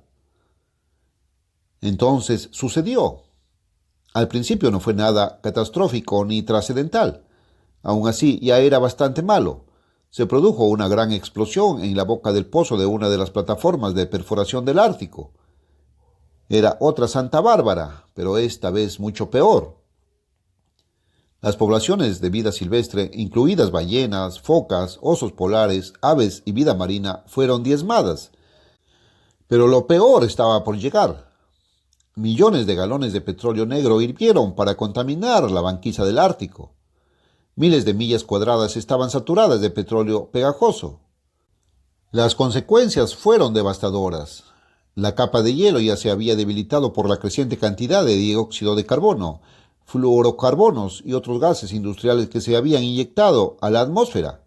Entonces sucedió. Al principio no fue nada catastrófico ni trascendental. Aún así, ya era bastante malo. Se produjo una gran explosión en la boca del pozo de una de las plataformas de perforación del Ártico. Era otra Santa Bárbara, pero esta vez mucho peor. Las poblaciones de vida silvestre, incluidas ballenas, focas, osos polares, aves y vida marina, fueron diezmadas. Pero lo peor estaba por llegar. Millones de galones de petróleo negro hirvieron para contaminar la banquisa del Ártico. Miles de millas cuadradas estaban saturadas de petróleo pegajoso. Las consecuencias fueron devastadoras. La capa de hielo ya se había debilitado por la creciente cantidad de dióxido de carbono, fluorocarbonos y otros gases industriales que se habían inyectado a la atmósfera.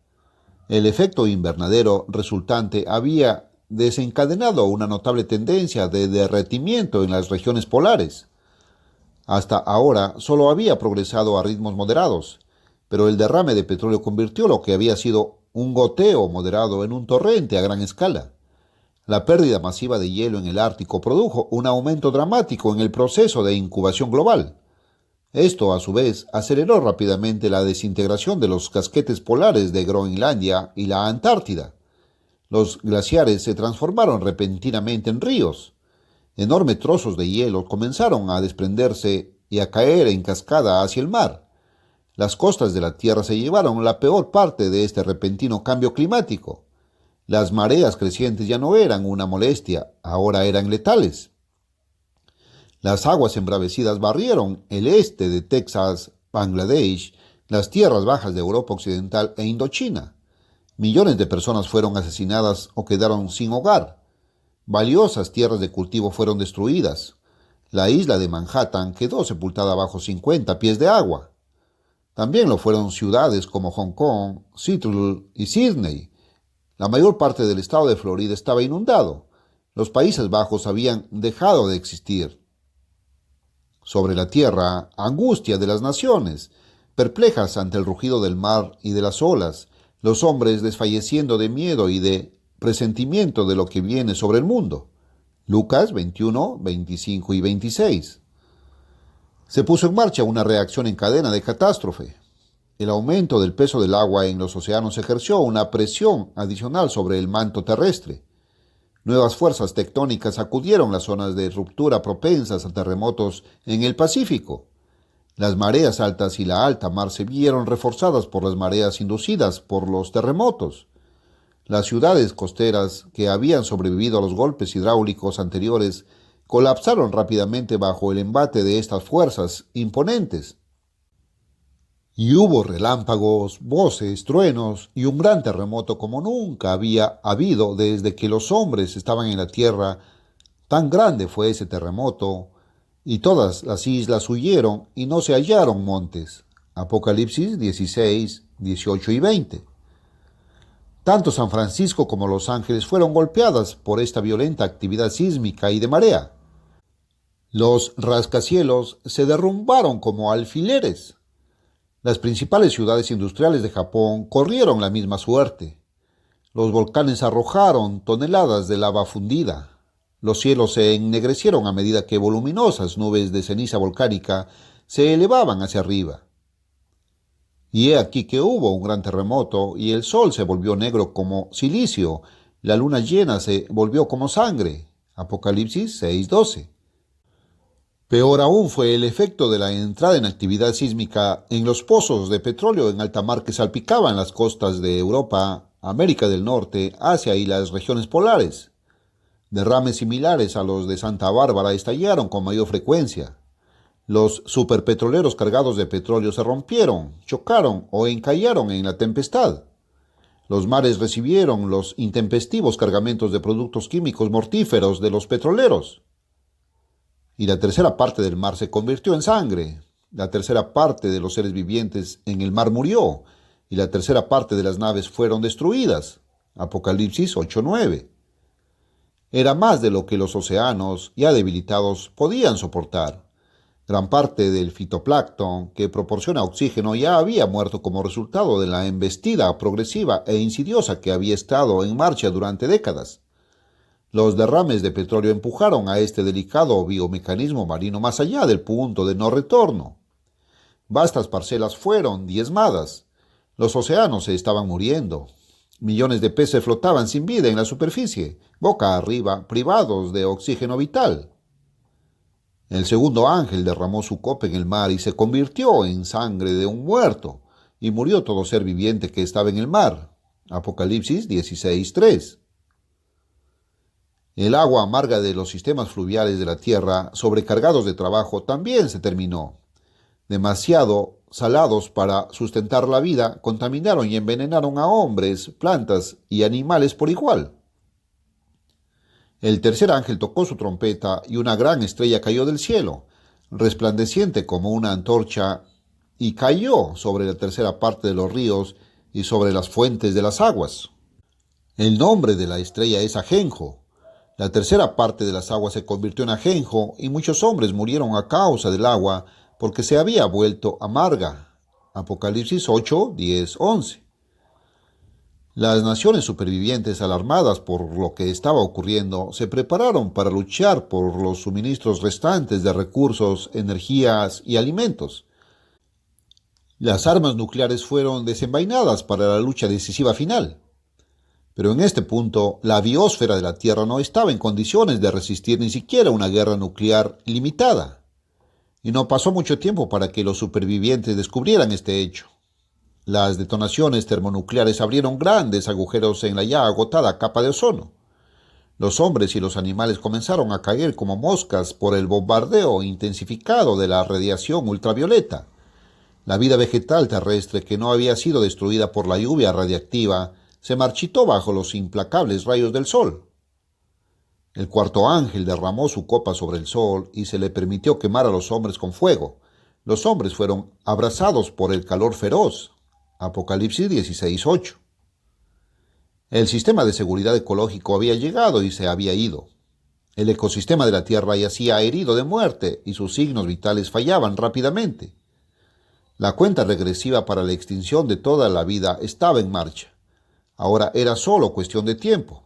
El efecto invernadero resultante había desencadenado una notable tendencia de derretimiento en las regiones polares. Hasta ahora solo había progresado a ritmos moderados, pero el derrame de petróleo convirtió lo que había sido un goteo moderado en un torrente a gran escala. La pérdida masiva de hielo en el Ártico produjo un aumento dramático en el proceso de incubación global. Esto, a su vez, aceleró rápidamente la desintegración de los casquetes polares de Groenlandia y la Antártida. Los glaciares se transformaron repentinamente en ríos. Enormes trozos de hielo comenzaron a desprenderse y a caer en cascada hacia el mar. Las costas de la Tierra se llevaron la peor parte de este repentino cambio climático. Las mareas crecientes ya no eran una molestia, ahora eran letales. Las aguas embravecidas barrieron el este de Texas, Bangladesh, las tierras bajas de Europa Occidental e Indochina. Millones de personas fueron asesinadas o quedaron sin hogar. Valiosas tierras de cultivo fueron destruidas. La isla de Manhattan quedó sepultada bajo 50 pies de agua. También lo fueron ciudades como Hong Kong, Seattle y Sydney. La mayor parte del estado de Florida estaba inundado. Los Países Bajos habían dejado de existir. Sobre la tierra, angustia de las naciones, perplejas ante el rugido del mar y de las olas, los hombres desfalleciendo de miedo y de presentimiento de lo que viene sobre el mundo. Lucas 21, 25 y 26. Se puso en marcha una reacción en cadena de catástrofe. El aumento del peso del agua en los océanos ejerció una presión adicional sobre el manto terrestre. Nuevas fuerzas tectónicas sacudieron las zonas de ruptura propensas a terremotos en el Pacífico. Las mareas altas y la alta mar se vieron reforzadas por las mareas inducidas por los terremotos. Las ciudades costeras que habían sobrevivido a los golpes hidráulicos anteriores colapsaron rápidamente bajo el embate de estas fuerzas imponentes. Y hubo relámpagos, voces, truenos y un gran terremoto como nunca había habido desde que los hombres estaban en la tierra. Tan grande fue ese terremoto, y todas las islas huyeron y no se hallaron montes. Apocalipsis 16, 18 y 20. Tanto San Francisco como Los Ángeles fueron golpeadas por esta violenta actividad sísmica y de marea. Los rascacielos se derrumbaron como alfileres. Las principales ciudades industriales de Japón corrieron la misma suerte. Los volcanes arrojaron toneladas de lava fundida. Los cielos se ennegrecieron a medida que voluminosas nubes de ceniza volcánica se elevaban hacia arriba. Y he aquí que hubo un gran terremoto y el sol se volvió negro como silicio, la luna llena se volvió como sangre. Apocalipsis 6:12. Peor aún fue el efecto de la entrada en actividad sísmica en los pozos de petróleo en alta mar que salpicaban las costas de Europa, América del Norte, Asia y las regiones polares. Derrames similares a los de Santa Bárbara estallaron con mayor frecuencia. Los superpetroleros cargados de petróleo se rompieron, chocaron o encallaron en la tempestad. Los mares recibieron los intempestivos cargamentos de productos químicos mortíferos de los petroleros. Y la tercera parte del mar se convirtió en sangre. La tercera parte de los seres vivientes en el mar murió, y la tercera parte de las naves fueron destruidas. Apocalipsis 8:9. Era más de lo que los océanos, ya debilitados, podían soportar. Gran parte del fitoplancton que proporciona oxígeno ya había muerto como resultado de la embestida progresiva e insidiosa que había estado en marcha durante décadas. Los derrames de petróleo empujaron a este delicado biomecanismo marino más allá del punto de no retorno. Vastas parcelas fueron diezmadas. Los océanos se estaban muriendo. Millones de peces flotaban sin vida en la superficie, boca arriba, privados de oxígeno vital. El segundo ángel derramó su copa en el mar y se convirtió en sangre de un muerto, y murió todo ser viviente que estaba en el mar. Apocalipsis 16:3. El agua amarga de los sistemas fluviales de la tierra, sobrecargados de trabajo, también se terminó. Demasiado salados para sustentar la vida, contaminaron y envenenaron a hombres, plantas y animales por igual. El tercer ángel tocó su trompeta y una gran estrella cayó del cielo, resplandeciente como una antorcha, y cayó sobre la tercera parte de los ríos y sobre las fuentes de las aguas. El nombre de la estrella es Ajenjo. La tercera parte de las aguas se convirtió en ajenjo y muchos hombres murieron a causa del agua porque se había vuelto amarga. Apocalipsis 8, 10, 11. Las naciones supervivientes, alarmadas por lo que estaba ocurriendo, se prepararon para luchar por los suministros restantes de recursos, energías y alimentos. Las armas nucleares fueron desenvainadas para la lucha decisiva final. Pero en este punto, la biosfera de la Tierra no estaba en condiciones de resistir ni siquiera una guerra nuclear limitada. Y no pasó mucho tiempo para que los supervivientes descubrieran este hecho. Las detonaciones termonucleares abrieron grandes agujeros en la ya agotada capa de ozono. Los hombres y los animales comenzaron a caer como moscas por el bombardeo intensificado de la radiación ultravioleta. La vida vegetal terrestre, que no había sido destruida por la lluvia radiactiva, se marchitó bajo los implacables rayos del sol. El cuarto ángel derramó su copa sobre el sol y se le permitió quemar a los hombres con fuego. Los hombres fueron abrasados por el calor feroz. Apocalipsis 16:8. El sistema de seguridad ecológico había llegado y se había ido. El ecosistema de la Tierra yacía herido de muerte y sus signos vitales fallaban rápidamente. La cuenta regresiva para la extinción de toda la vida estaba en marcha. Ahora era solo cuestión de tiempo.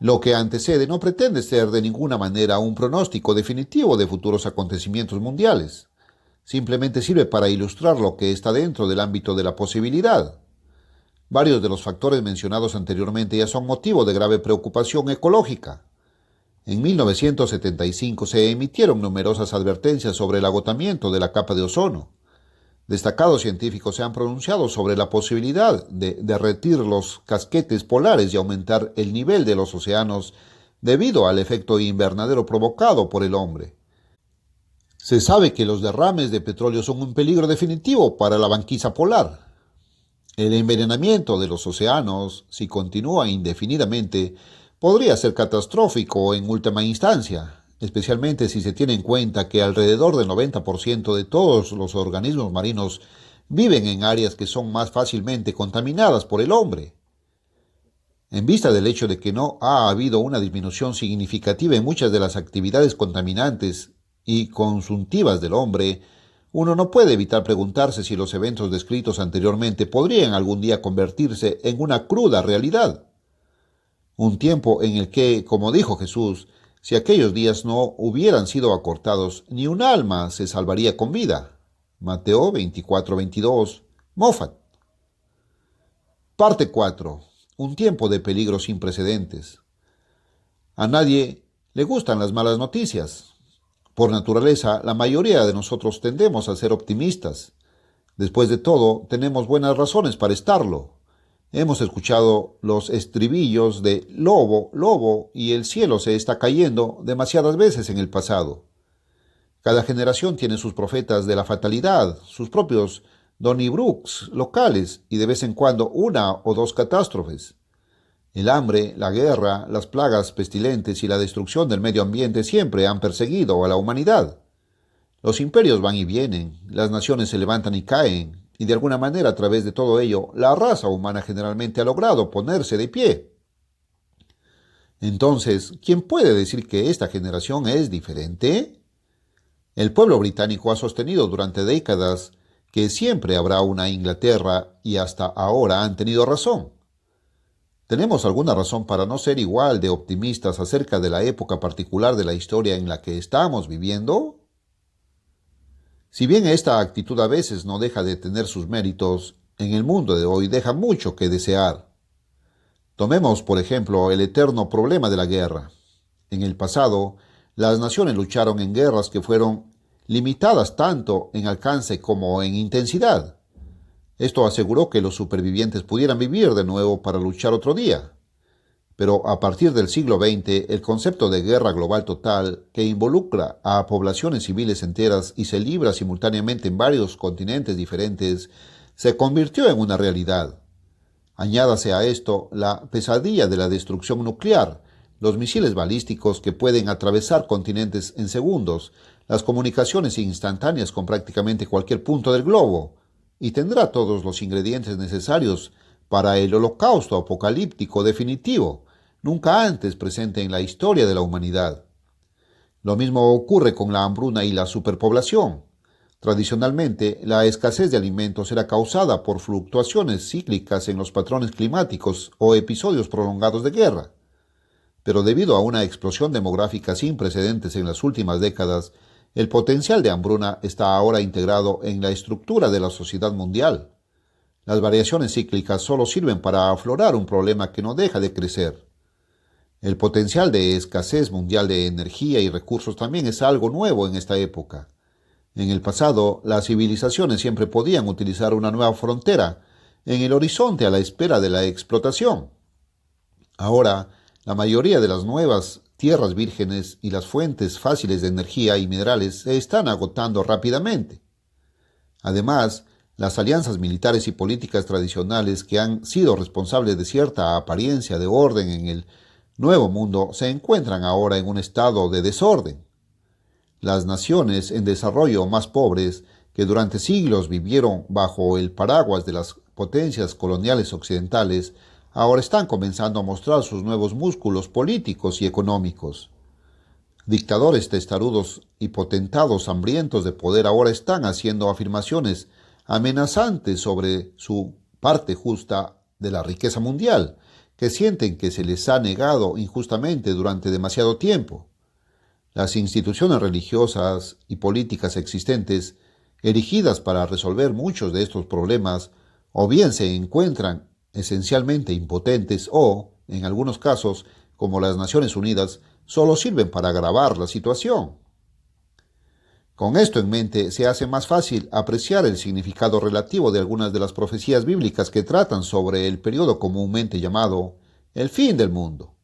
Lo que antecede no pretende ser de ninguna manera un pronóstico definitivo de futuros acontecimientos mundiales. Simplemente sirve para ilustrar lo que está dentro del ámbito de la posibilidad. Varios de los factores mencionados anteriormente ya son motivo de grave preocupación ecológica. En 1975 se emitieron numerosas advertencias sobre el agotamiento de la capa de ozono. Destacados científicos se han pronunciado sobre la posibilidad de derretir los casquetes polares y aumentar el nivel de los océanos debido al efecto invernadero provocado por el hombre. Se sabe que los derrames de petróleo son un peligro definitivo para la banquisa polar. El envenenamiento de los océanos, si continúa indefinidamente, podría ser catastrófico en última instancia, especialmente si se tiene en cuenta que alrededor del 90% de todos los organismos marinos viven en áreas que son más fácilmente contaminadas por el hombre. En vista del hecho de que no ha habido una disminución significativa en muchas de las actividades contaminantes y consuntivas del hombre, uno no puede evitar preguntarse si los eventos descritos anteriormente podrían algún día convertirse en una cruda realidad. Un tiempo en el que, como dijo Jesús, si aquellos días no hubieran sido acortados, ni un alma se salvaría con vida. Mateo 24:22, Moffat. Parte 4. Un tiempo de peligro sin precedentes. A nadie le gustan las malas noticias. Por naturaleza, la mayoría de nosotros tendemos a ser optimistas. Después de todo, tenemos buenas razones para estarlo. Hemos escuchado los estribillos de lobo, lobo, y el cielo se está cayendo demasiadas veces en el pasado. Cada generación tiene sus profetas de la fatalidad, sus propios Donnybrooks locales y de vez en cuando una o dos catástrofes. El hambre, la guerra, las plagas pestilentes y la destrucción del medio ambiente siempre han perseguido a la humanidad. Los imperios van y vienen, las naciones se levantan y caen, y de alguna manera a través de todo ello, la raza humana generalmente ha logrado ponerse de pie. Entonces, ¿quién puede decir que esta generación es diferente? El pueblo británico ha sostenido durante décadas que siempre habrá una Inglaterra y hasta ahora han tenido razón. ¿Tenemos alguna razón para no ser igual de optimistas acerca de la época particular de la historia en la que estamos viviendo? Si bien esta actitud a veces no deja de tener sus méritos, en el mundo de hoy deja mucho que desear. Tomemos, por ejemplo, el eterno problema de la guerra. En el pasado, las naciones lucharon en guerras que fueron limitadas tanto en alcance como en intensidad. Esto aseguró que los supervivientes pudieran vivir de nuevo para luchar otro día. Pero a partir del siglo XX, el concepto de guerra global total, que involucra a poblaciones civiles enteras y se libra simultáneamente en varios continentes diferentes, se convirtió en una realidad. Añádase a esto la pesadilla de la destrucción nuclear, los misiles balísticos que pueden atravesar continentes en segundos, las comunicaciones instantáneas con prácticamente cualquier punto del globo, y tendrá todos los ingredientes necesarios para el holocausto apocalíptico definitivo, nunca antes presente en la historia de la humanidad. Lo mismo ocurre con la hambruna y la superpoblación. Tradicionalmente, la escasez de alimentos era causada por fluctuaciones cíclicas en los patrones climáticos o episodios prolongados de guerra. Pero debido a una explosión demográfica sin precedentes en las últimas décadas, el potencial de hambruna está ahora integrado en la estructura de la sociedad mundial. Las variaciones cíclicas solo sirven para aflorar un problema que no deja de crecer. El potencial de escasez mundial de energía y recursos también es algo nuevo en esta época. En el pasado, las civilizaciones siempre podían utilizar una nueva frontera en el horizonte a la espera de la explotación. Ahora, la mayoría de las nuevas tierras vírgenes y las fuentes fáciles de energía y minerales se están agotando rápidamente. Además, las alianzas militares y políticas tradicionales que han sido responsables de cierta apariencia de orden en el Nuevo Mundo se encuentran ahora en un estado de desorden. Las naciones en desarrollo más pobres, que durante siglos vivieron bajo el paraguas de las potencias coloniales occidentales, ahora están comenzando a mostrar sus nuevos músculos políticos y económicos. Dictadores testarudos y potentados hambrientos de poder ahora están haciendo afirmaciones amenazantes sobre su parte justa de la riqueza mundial, que sienten que se les ha negado injustamente durante demasiado tiempo. Las instituciones religiosas y políticas existentes, erigidas para resolver muchos de estos problemas, o bien se encuentran esencialmente impotentes o, en algunos casos, como las Naciones Unidas, solo sirven para agravar la situación. Con esto en mente, se hace más fácil apreciar el significado relativo de algunas de las profecías bíblicas que tratan sobre el periodo comúnmente llamado el fin del mundo.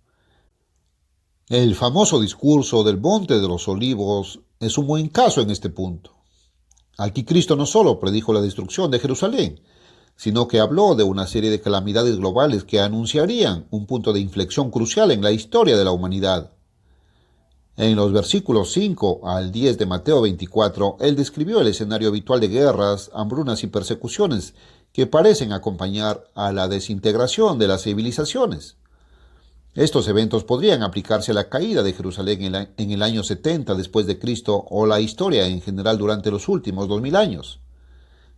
El famoso discurso del Monte de los Olivos es un buen caso en este punto. Aquí Cristo no solo predijo la destrucción de Jerusalén, sino que habló de una serie de calamidades globales que anunciarían un punto de inflexión crucial en la historia de la humanidad. En los versículos 5 al 10 de Mateo 24, él describió el escenario habitual de guerras, hambrunas y persecuciones que parecen acompañar a la desintegración de las civilizaciones. Estos eventos podrían aplicarse a la caída de Jerusalén en el año 70 después de Cristo o la historia en general durante los últimos 2000 años.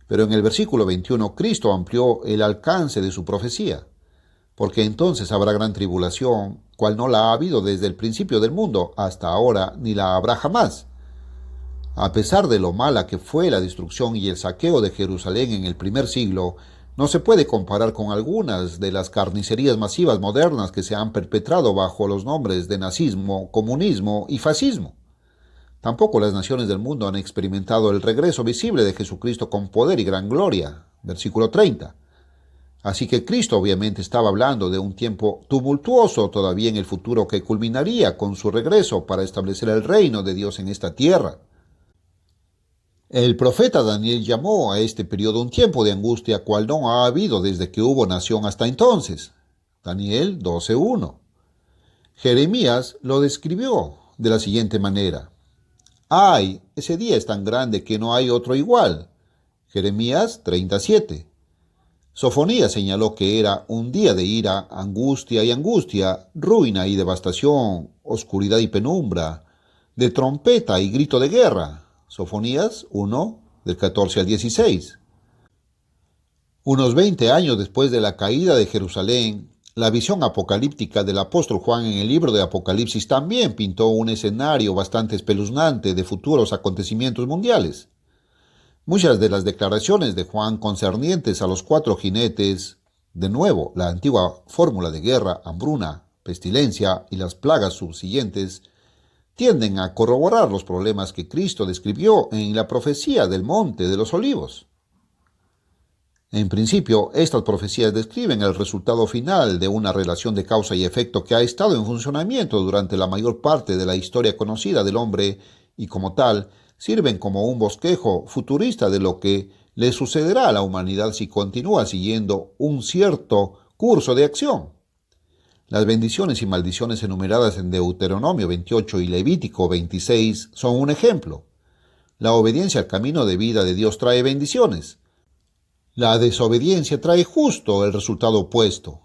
Pero en el versículo 21, Cristo amplió el alcance de su profecía, porque entonces habrá gran tribulación, cual no la ha habido desde el principio del mundo hasta ahora, ni la habrá jamás. A pesar de lo mala que fue la destrucción y el saqueo de Jerusalén en el primer siglo, no se puede comparar con algunas de las carnicerías masivas modernas que se han perpetrado bajo los nombres de nazismo, comunismo y fascismo. Tampoco las naciones del mundo han experimentado el regreso visible de Jesucristo con poder y gran gloria. Versículo 30. Así que Cristo obviamente estaba hablando de un tiempo tumultuoso todavía en el futuro que culminaría con su regreso para establecer el reino de Dios en esta tierra. El profeta Daniel llamó a este periodo un tiempo de angustia cual no ha habido desde que hubo nación hasta entonces. Daniel 12:1. Jeremías lo describió de la siguiente manera. ¡Ay! Ese día es tan grande que no hay otro igual. Jeremías 37. Sofonías señaló que era un día de ira, angustia, ruina y devastación, oscuridad y penumbra, de trompeta y grito de guerra. Sofonías 1, del 14 al 16. Unos 20 años después de la caída de Jerusalén, la visión apocalíptica del apóstol Juan en el libro de Apocalipsis también pintó un escenario bastante espeluznante de futuros acontecimientos mundiales. Muchas de las declaraciones de Juan concernientes a los 4 jinetes, de nuevo la antigua fórmula de guerra, hambruna, pestilencia y las plagas subsiguientes, tienden a corroborar los problemas que Cristo describió en la profecía del Monte de los Olivos. En principio, estas profecías describen el resultado final de una relación de causa y efecto que ha estado en funcionamiento durante la mayor parte de la historia conocida del hombre y, como tal, sirven como un bosquejo futurista de lo que le sucederá a la humanidad si continúa siguiendo un cierto curso de acción. Las bendiciones y maldiciones enumeradas en Deuteronomio 28 y Levítico 26 son un ejemplo. La obediencia al camino de vida de Dios trae bendiciones. La desobediencia trae justo el resultado opuesto.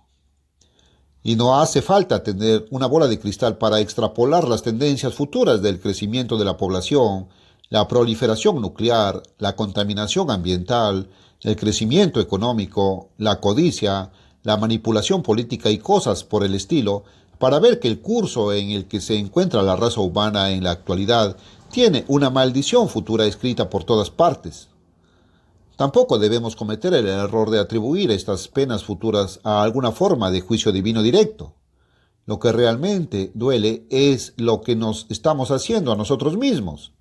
Y no hace falta tener una bola de cristal para extrapolar las tendencias futuras del crecimiento de la población, la proliferación nuclear, la contaminación ambiental, el crecimiento económico, la codicia, la manipulación política y cosas por el estilo, para ver que el curso en el que se encuentra la raza humana en la actualidad tiene una maldición futura escrita por todas partes. Tampoco debemos cometer el error de atribuir estas penas futuras a alguna forma de juicio divino directo. Lo que realmente duele es lo que nos estamos haciendo a nosotros mismos.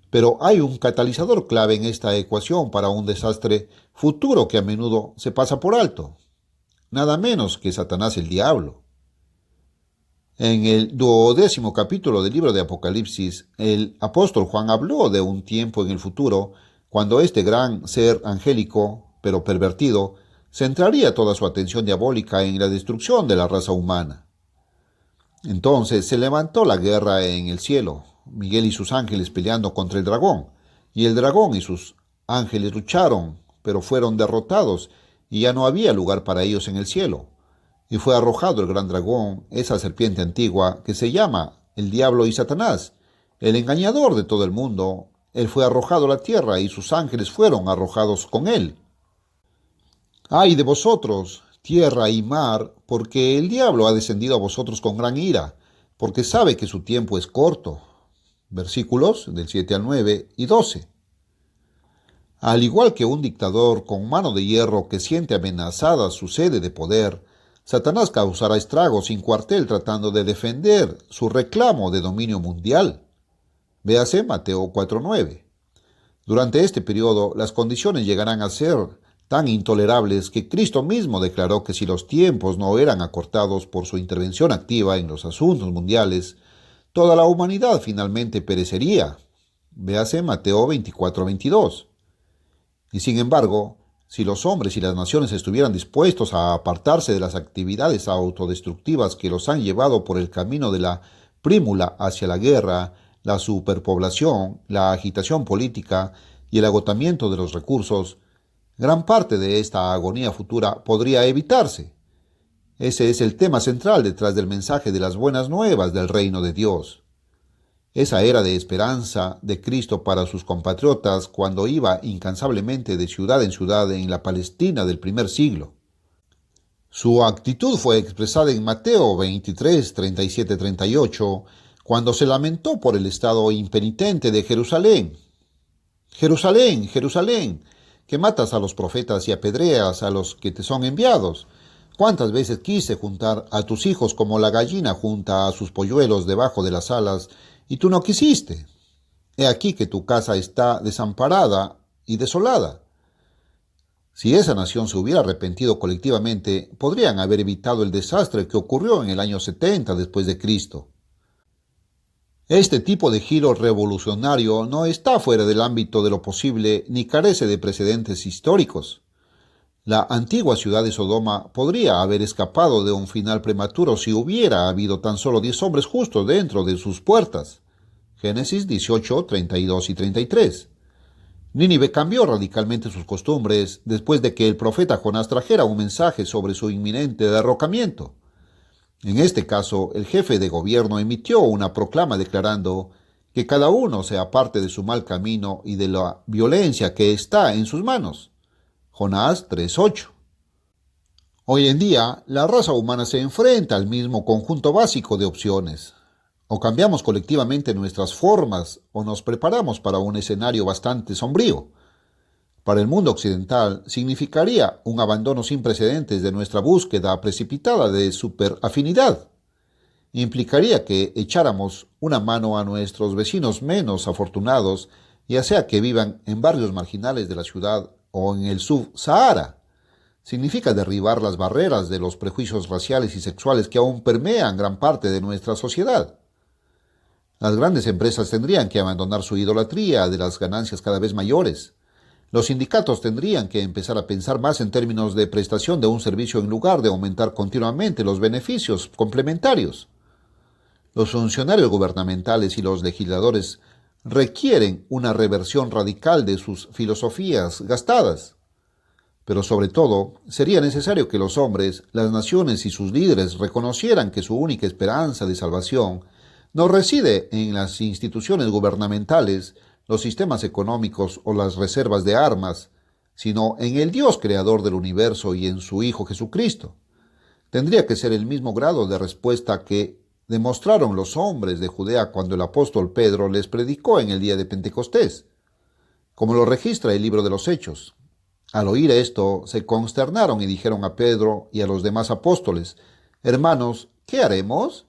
Pero hay un catalizador clave en esta ecuación para un desastre futuro que a menudo se pasa por alto. Nada menos que Satanás el diablo. En el 12º capítulo del libro de Apocalipsis, el apóstol Juan habló de un tiempo en el futuro cuando este gran ser angélico, pero pervertido, centraría toda su atención diabólica en la destrucción de la raza humana. Entonces se levantó la guerra en el cielo, Miguel y sus ángeles peleando contra el dragón, y el dragón y sus ángeles lucharon, pero fueron derrotados, y ya no había lugar para ellos en el cielo. Y fue arrojado el gran dragón, esa serpiente antigua, que se llama el diablo y Satanás, el engañador de todo el mundo. Él fue arrojado a la tierra, y sus ángeles fueron arrojados con él. ¡Ay de vosotros, tierra y mar, porque el diablo ha descendido a vosotros con gran ira, porque sabe que su tiempo es corto! Versículos del 7 al 9 y 12. Al igual que un dictador con mano de hierro que siente amenazada su sede de poder, Satanás causará estragos sin cuartel tratando de defender su reclamo de dominio mundial. Véase Mateo 4:9. Durante este periodo, las condiciones llegarán a ser tan intolerables que Cristo mismo declaró que si los tiempos no eran acortados por su intervención activa en los asuntos mundiales, toda la humanidad finalmente perecería. Véase Mateo 24:22. Y sin embargo, si los hombres y las naciones estuvieran dispuestos a apartarse de las actividades autodestructivas que los han llevado por el camino de la prímula hacia la guerra, la superpoblación, la agitación política y el agotamiento de los recursos, gran parte de esta agonía futura podría evitarse. Ese es el tema central detrás del mensaje de las buenas nuevas del reino de Dios. Esa era de esperanza de Cristo para sus compatriotas cuando iba incansablemente de ciudad en ciudad en la Palestina del primer siglo. Su actitud fue expresada en Mateo 23, 37, 38, cuando se lamentó por el estado impenitente de Jerusalén. Jerusalén, Jerusalén, que matas a los profetas y apedreas a los que te son enviados. ¿Cuántas veces quise juntar a tus hijos como la gallina junta a sus polluelos debajo de las alas, y tú no quisiste? He aquí que tu casa está desamparada y desolada. Si esa nación se hubiera arrepentido colectivamente, podrían haber evitado el desastre que ocurrió en el año 70 después de Cristo. Este tipo de giro revolucionario no está fuera del ámbito de lo posible ni carece de precedentes históricos. La antigua ciudad de Sodoma podría haber escapado de un final prematuro si hubiera habido tan solo 10 hombres justos dentro de sus puertas. Génesis 18, 32 y 33. Nínive cambió radicalmente sus costumbres después de que el profeta Jonás trajera un mensaje sobre su inminente derrocamiento. En este caso, el jefe de gobierno emitió una proclama declarando que cada uno se aparte de su mal camino y de la violencia que está en sus manos. Jonás 3:8. Hoy en día, la raza humana se enfrenta al mismo conjunto básico de opciones. O cambiamos colectivamente nuestras formas o nos preparamos para un escenario bastante sombrío. Para el mundo occidental significaría un abandono sin precedentes de nuestra búsqueda precipitada de superafinidad. Implicaría que echáramos una mano a nuestros vecinos menos afortunados, ya sea que vivan en barrios marginales de la ciudad o en el sub-Sahara. Significa derribar las barreras de los prejuicios raciales y sexuales que aún permean gran parte de nuestra sociedad. Las grandes empresas tendrían que abandonar su idolatría de las ganancias cada vez mayores. Los sindicatos tendrían que empezar a pensar más en términos de prestación de un servicio en lugar de aumentar continuamente los beneficios complementarios. Los funcionarios gubernamentales y los legisladores requieren una reversión radical de sus filosofías gastadas. Pero sobre todo, sería necesario que los hombres, las naciones y sus líderes reconocieran que su única esperanza de salvación no reside en las instituciones gubernamentales, los sistemas económicos o las reservas de armas, sino en el Dios creador del universo y en su Hijo Jesucristo. Tendría que ser el mismo grado de respuesta que demostraron los hombres de Judea cuando el apóstol Pedro les predicó en el día de Pentecostés, como lo registra el libro de los Hechos. Al oír esto, se consternaron y dijeron a Pedro y a los demás apóstoles: «Hermanos, ¿qué haremos?»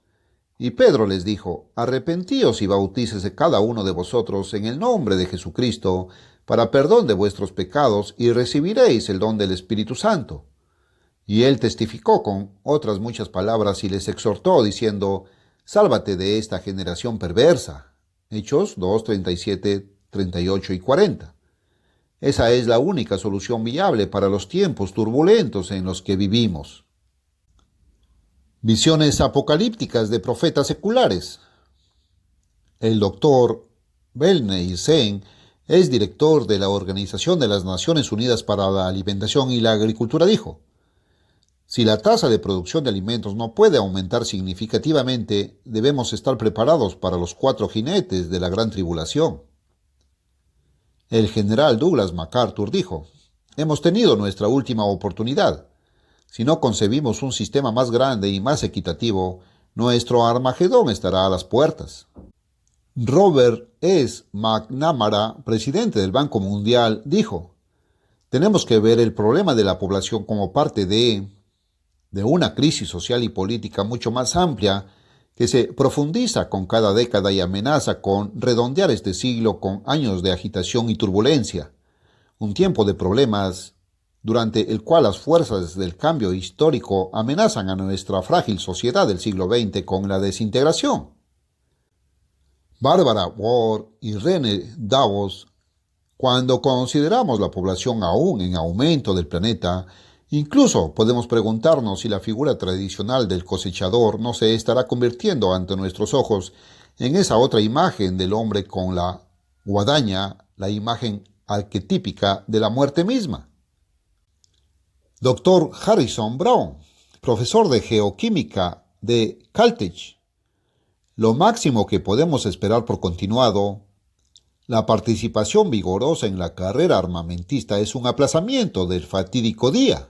Y Pedro les dijo: «Arrepentíos y bautícese cada uno de vosotros en el nombre de Jesucristo para perdón de vuestros pecados y recibiréis el don del Espíritu Santo». Y él testificó con otras muchas palabras y les exhortó diciendo: «Sálvate de esta generación perversa». Hechos 2, 37, 38 y 40. Esa es la única solución viable para los tiempos turbulentos en los que vivimos. Visiones apocalípticas de profetas seculares. El doctor Belnei Sen es director de la Organización de las Naciones Unidas para la Alimentación y la Agricultura. Dijo: «Si la tasa de producción de alimentos no puede aumentar significativamente, debemos estar preparados para los 4 jinetes de la gran tribulación». El general Douglas MacArthur dijo: «Hemos tenido nuestra última oportunidad. Si no concebimos un sistema más grande y más equitativo, nuestro Armagedón estará a las puertas». Robert S. McNamara, presidente del Banco Mundial, dijo: «Tenemos que ver el problema de la población como parte de una crisis social y política mucho más amplia que se profundiza con cada década y amenaza con redondear este siglo con años de agitación y turbulencia, un tiempo de problemas durante el cual las fuerzas del cambio histórico amenazan a nuestra frágil sociedad del siglo XX con la desintegración». Barbara Ward y René Davos: «Cuando consideramos la población aún en aumento del planeta, incluso podemos preguntarnos si la figura tradicional del cosechador no se estará convirtiendo ante nuestros ojos en esa otra imagen del hombre con la guadaña, la imagen arquetípica de la muerte misma». Dr. Harrison Brown, profesor de geoquímica de Caltech. Lo máximo que podemos esperar por continuado, la participación vigorosa en la carrera armamentista es un aplazamiento del fatídico día.